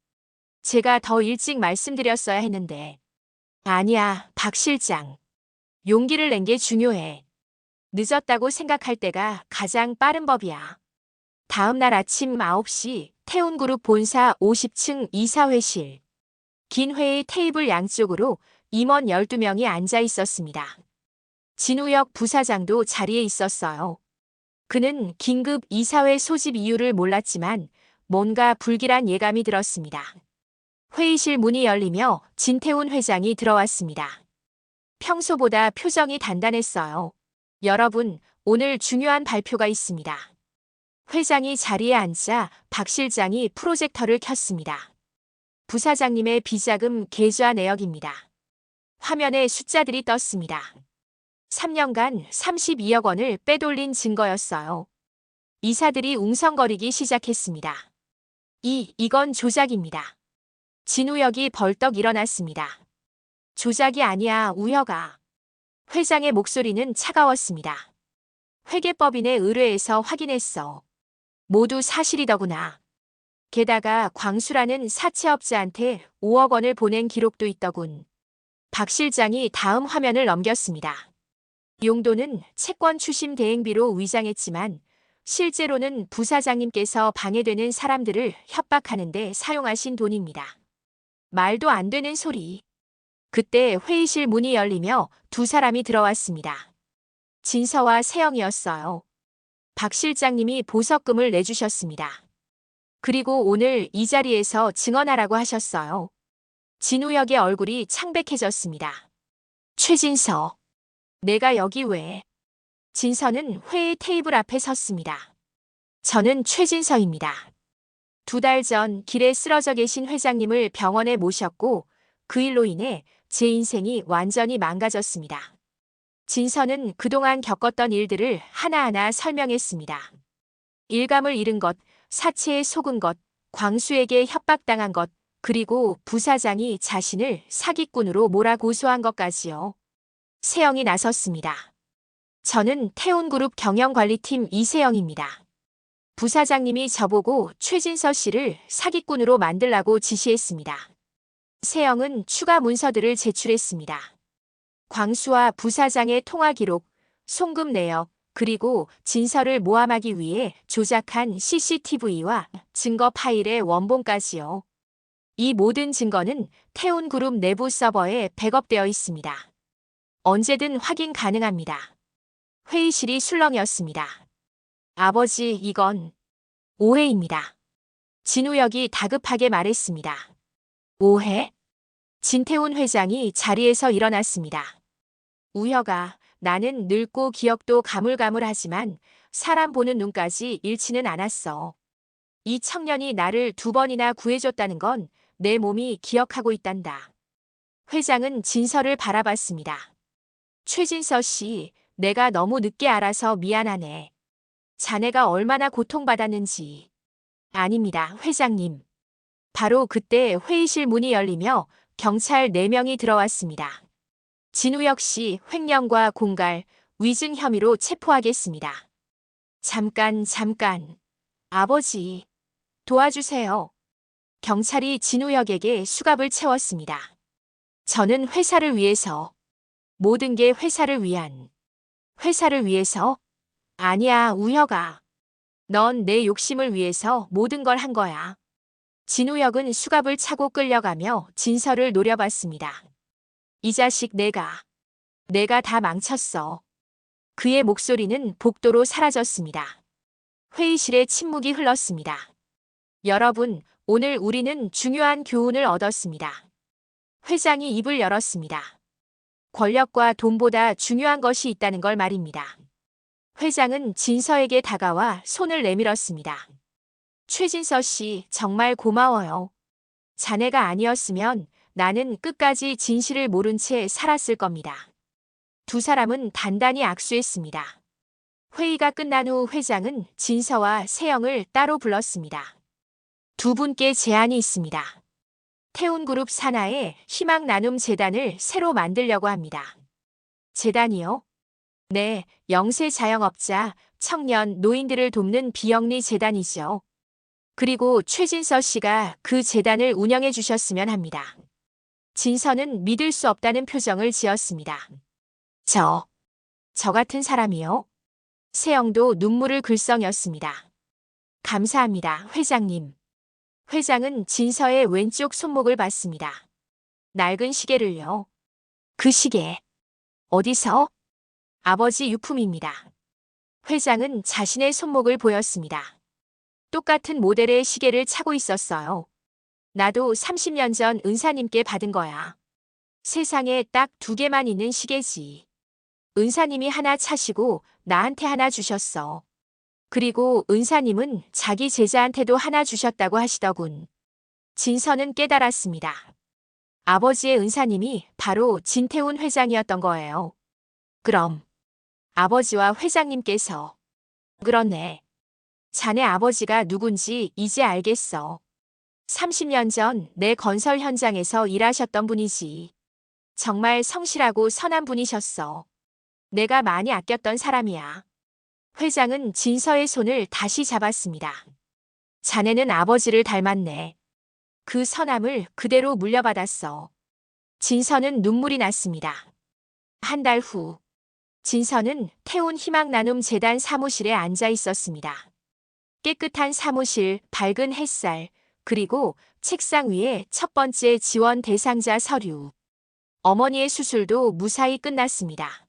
제가 더 일찍 말씀드렸어야 했는데. 아니야, 박 실장. 용기를 낸 게 중요해. 늦었다고 생각할 때가 가장 빠른 법이야. 다음 날 아침 9시 태운그룹 본사 50층 이사회실. 긴 회의 테이블 양쪽으로 임원 12명이 앉아 있었습니다. 진우혁 부사장도 자리에 있었어요. 그는 긴급 이사회 소집 이유를 몰랐지만 뭔가 불길한 예감이 들었습니다. 회의실 문이 열리며 진태훈 회장이 들어왔습니다. 평소보다 표정이 단단했어요. 여러분, 오늘 중요한 발표가 있습니다. 회장이 자리에 앉자 박 실장이 프로젝터를 켰습니다. 부사장님의 비자금 계좌 내역입니다. 화면에 숫자들이 떴습니다. 3년간 32억 원을 빼돌린 증거였어요. 이사들이 웅성거리기 시작했습니다. 이건 조작입니다. 진우혁이 벌떡 일어났습니다. 조작이 아니야, 우혁아. 회장의 목소리는 차가웠습니다. 회계법인의 의뢰에서 확인했어. 모두 사실이더구나. 게다가 광수라는 사채업자한테 5억 원을 보낸 기록도 있더군. 박 실장이 다음 화면을 넘겼습니다. 용도는 채권 추심 대행비로 위장했지만 실제로는 부사장님께서 방해되는 사람들을 협박하는 데 사용하신 돈입니다. 말도 안 되는 소리. 그때 회의실 문이 열리며 2사람이 들어왔습니다. 진서와 세영이었어요. 박 실장님이 보석금을 내주셨습니다. 그리고 오늘 이 자리에서 증언하라고 하셨어요. 진우혁의 얼굴이 창백해졌습니다. 최진서, 내가 여기 왜? 진서는 회의 테이블 앞에 섰습니다. 저는 최진서입니다. 2달 전 길에 쓰러져 계신 회장님을 병원에 모셨고 그 일로 인해 제 인생이 완전히 망가졌습니다. 진서는 그동안 겪었던 일들을 하나하나 설명했습니다. 일감을 잃은 것, 사채에 속은 것, 광수에게 협박당한 것, 그리고 부사장이 자신을 사기꾼으로 몰아 고소한 것까지요. 세영이 나섰습니다. 저는 태운그룹 경영관리팀 이세영입니다. 부사장님이 저보고 최진서 씨를 사기꾼으로 만들라고 지시했습니다. 세영은 추가 문서들을 제출했습니다. 광수와 부사장의 통화 기록, 송금 내역, 그리고 진서를 모함하기 위해 조작한 CCTV와 증거 파일의 원본까지요. 이 모든 증거는 태운그룹 내부 서버에 백업되어 있습니다. 언제든 확인 가능합니다. 회의실이 술렁이었습니다. 아버지, 이건 오해입니다. 진우혁이 다급하게 말했습니다. 오해? 진태훈 회장이 자리에서 일어났습니다. 우혁아, 나는 늙고 기억도 가물가물하지만 사람 보는 눈까지 잃지는 않았어. 이 청년이 나를 2번이나 구해줬다는 건 내 몸이 기억하고 있단다. 회장은 진서를 바라봤습니다. 최진서 씨, 내가 너무 늦게 알아서 미안하네. 자네가 얼마나 고통받았는지. 아닙니다, 회장님. 바로 그때 회의실 문이 열리며 경찰 4명이 들어왔습니다. 진우혁 씨 횡령과 공갈, 위증 혐의로 체포하겠습니다. 잠깐. 아버지, 도와주세요. 경찰이 진우혁에게 수갑을 채웠습니다. 저는 회사를 위해서. 모든 게 회사를 위한. 회사를 위해서? 아니야, 우혁아. 넌 내 욕심을 위해서 모든 걸 한 거야. 진우혁은 수갑을 차고 끌려가며 진서를 노려봤습니다. 이 자식 내가 다 망쳤어. 그의 목소리는 복도로 사라졌습니다. 회의실에 침묵이 흘렀습니다. 여러분, 오늘 우리는 중요한 교훈을 얻었습니다. 회장이 입을 열었습니다. 권력과 돈보다 중요한 것이 있다는 걸 말입니다. 회장은 진서에게 다가와 손을 내밀었습니다. 최진서 씨, 정말 고마워요. 자네가 아니었으면 나는 끝까지 진실을 모른 채 살았을 겁니다. 두 사람은 단단히 악수했습니다. 회의가 끝난 후 회장은 진서와 세영을 따로 불렀습니다. 두 분께 제안이 있습니다. 태운그룹 산하에 희망나눔재단을 새로 만들려고 합니다. 재단이요? 네, 영세 자영업자, 청년, 노인들을 돕는 비영리 재단이죠. 그리고 최진서 씨가 그 재단을 운영해 주셨으면 합니다. 진서는 믿을 수 없다는 표정을 지었습니다. 저 같은 사람이요? 세영도 눈물을 글썽였습니다. 감사합니다, 회장님. 회장은 진서의 왼쪽 손목을 봤습니다. 낡은 시계를요. 그 시계. 어디서? 아버지 유품입니다. 회장은 자신의 손목을 보였습니다. 똑같은 모델의 시계를 차고 있었어요. 나도 30년 전 은사님께 받은 거야. 세상에 딱 두 개만 있는 시계지. 은사님이 하나 차시고 나한테 하나 주셨어. 그리고 은사님은 자기 제자한테도 하나 주셨다고 하시더군. 진서는 깨달았습니다. 아버지의 은사님이 바로 진태훈 회장이었던 거예요. 그럼 아버지와 회장님께서. 그러네. 자네 아버지가 누군지 이제 알겠어. 30년 전 내 건설 현장에서 일하셨던 분이지. 정말 성실하고 선한 분이셨어. 내가 많이 아꼈던 사람이야. 회장은 진서의 손을 다시 잡았습니다. 자네는 아버지를 닮았네. 그 선함을 그대로 물려받았어. 진서는 눈물이 났습니다. 한 달 후, 진서는 태운 희망나눔 재단 사무실에 앉아 있었습니다. 깨끗한 사무실, 밝은 햇살, 그리고 책상 위에 첫 번째 지원 대상자 서류. 어머니의 수술도 무사히 끝났습니다.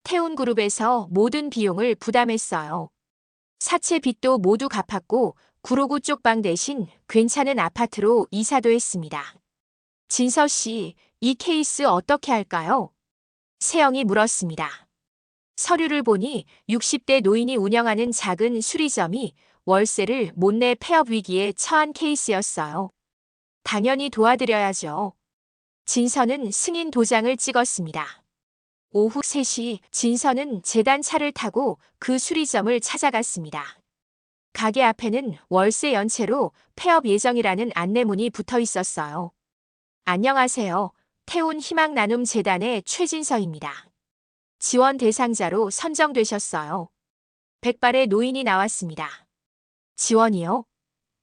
태운그룹에서 모든 비용을 부담했어요. 사채 빚도 모두 갚았고 구로구 쪽방 대신 괜찮은 아파트로 이사도 했습니다. 진서 씨, 이 케이스 어떻게 할까요? 세영이 물었습니다. 서류를 보니 60대 노인이 운영하는 작은 수리점이 월세를 못 내 폐업 위기에 처한 케이스였어요. 당연히 도와드려야죠. 진서는 승인 도장을 찍었습니다. 오후 3시 진서는 재단 차를 타고 그 수리점을 찾아갔습니다. 가게 앞에는 월세 연체로 폐업 예정이라는 안내문이 붙어 있었어요. 안녕하세요. 태운 희망나눔 재단의 최진서입니다. 지원 대상자로 선정되셨어요. 백발의 노인이 나왔습니다. 지원이요?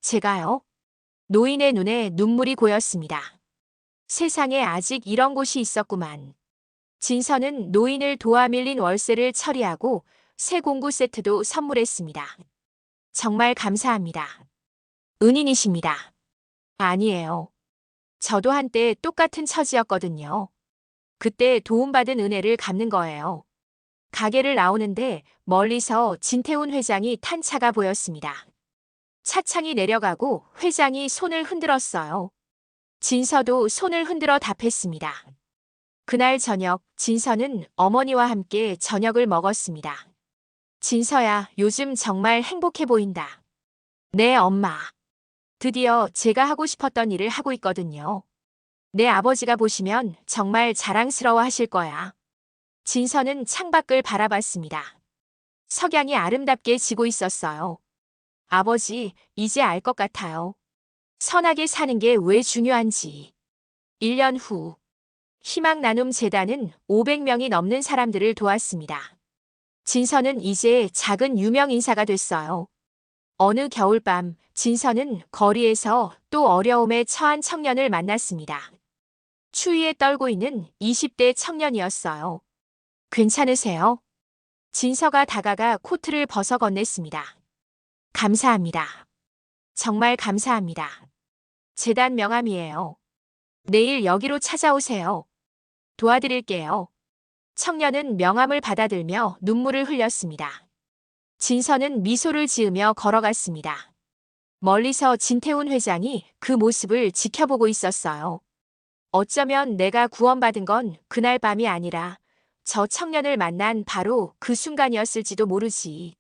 제가요? 노인의 눈에 눈물이 고였습니다. 세상에 아직 이런 곳이 있었구만. 진서는 노인을 도와 밀린 월세를 처리하고 새 공구 세트도 선물했습니다. 정말 감사합니다. 은인이십니다. 아니에요. 저도 한때 똑같은 처지였거든요. 그때 도움받은 은혜를 갚는 거예요. 가게를 나오는데 멀리서 진태훈 회장이 탄 차가 보였습니다. 차창이 내려가고 회장이 손을 흔들었어요. 진서도 손을 흔들어 답했습니다. 그날 저녁 진서는 어머니와 함께 저녁을 먹었습니다. 진서야, 요즘 정말 행복해 보인다. 네, 엄마. 드디어 제가 하고 싶었던 일을 하고 있거든요. 내 아버지가 보시면 정말 자랑스러워 하실 거야. 진서는 창밖을 바라봤습니다. 석양이 아름답게 지고 있었어요. 아버지, 이제 알 것 같아요. 선하게 사는 게 왜 중요한지. 1년 후, 희망나눔 재단은 500명이 넘는 사람들을 도왔습니다. 진서는 이제 작은 유명 인사가 됐어요. 어느 겨울밤, 진서는 거리에서 또 어려움에 처한 청년을 만났습니다. 추위에 떨고 있는 20대 청년이었어요. 괜찮으세요? 진서가 다가가 코트를 벗어 건넸습니다. 감사합니다. 정말 감사합니다. 재단 명함이에요. 내일 여기로 찾아오세요. 도와드릴게요. 청년은 명함을 받아들며 눈물을 흘렸습니다. 진서는 미소를 지으며 걸어갔습니다. 멀리서 진태훈 회장이 그 모습을 지켜보고 있었어요. 어쩌면 내가 구원받은 건 그날 밤이 아니라 저 청년을 만난 바로 그 순간이었을지도 모르지.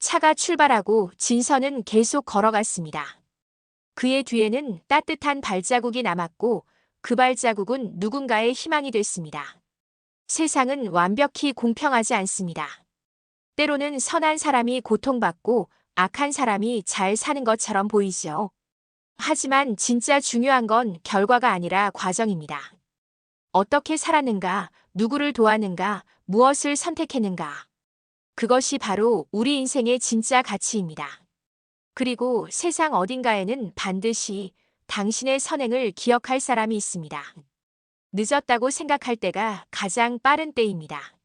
차가 출발하고 진서는 계속 걸어갔습니다. 그의 뒤에는 따뜻한 발자국이 남았고 그 발자국은 누군가의 희망이 됐습니다. 세상은 완벽히 공평하지 않습니다. 때로는 선한 사람이 고통받고 악한 사람이 잘 사는 것처럼 보이죠. 하지만 진짜 중요한 건 결과가 아니라 과정입니다. 어떻게 살았는가, 누구를 도왔는가, 무엇을 선택했는가. 그것이 바로 우리 인생의 진짜 가치입니다. 그리고 세상 어딘가에는 반드시 당신의 선행을 기억할 사람이 있습니다. 늦었다고 생각할 때가 가장 빠른 때입니다.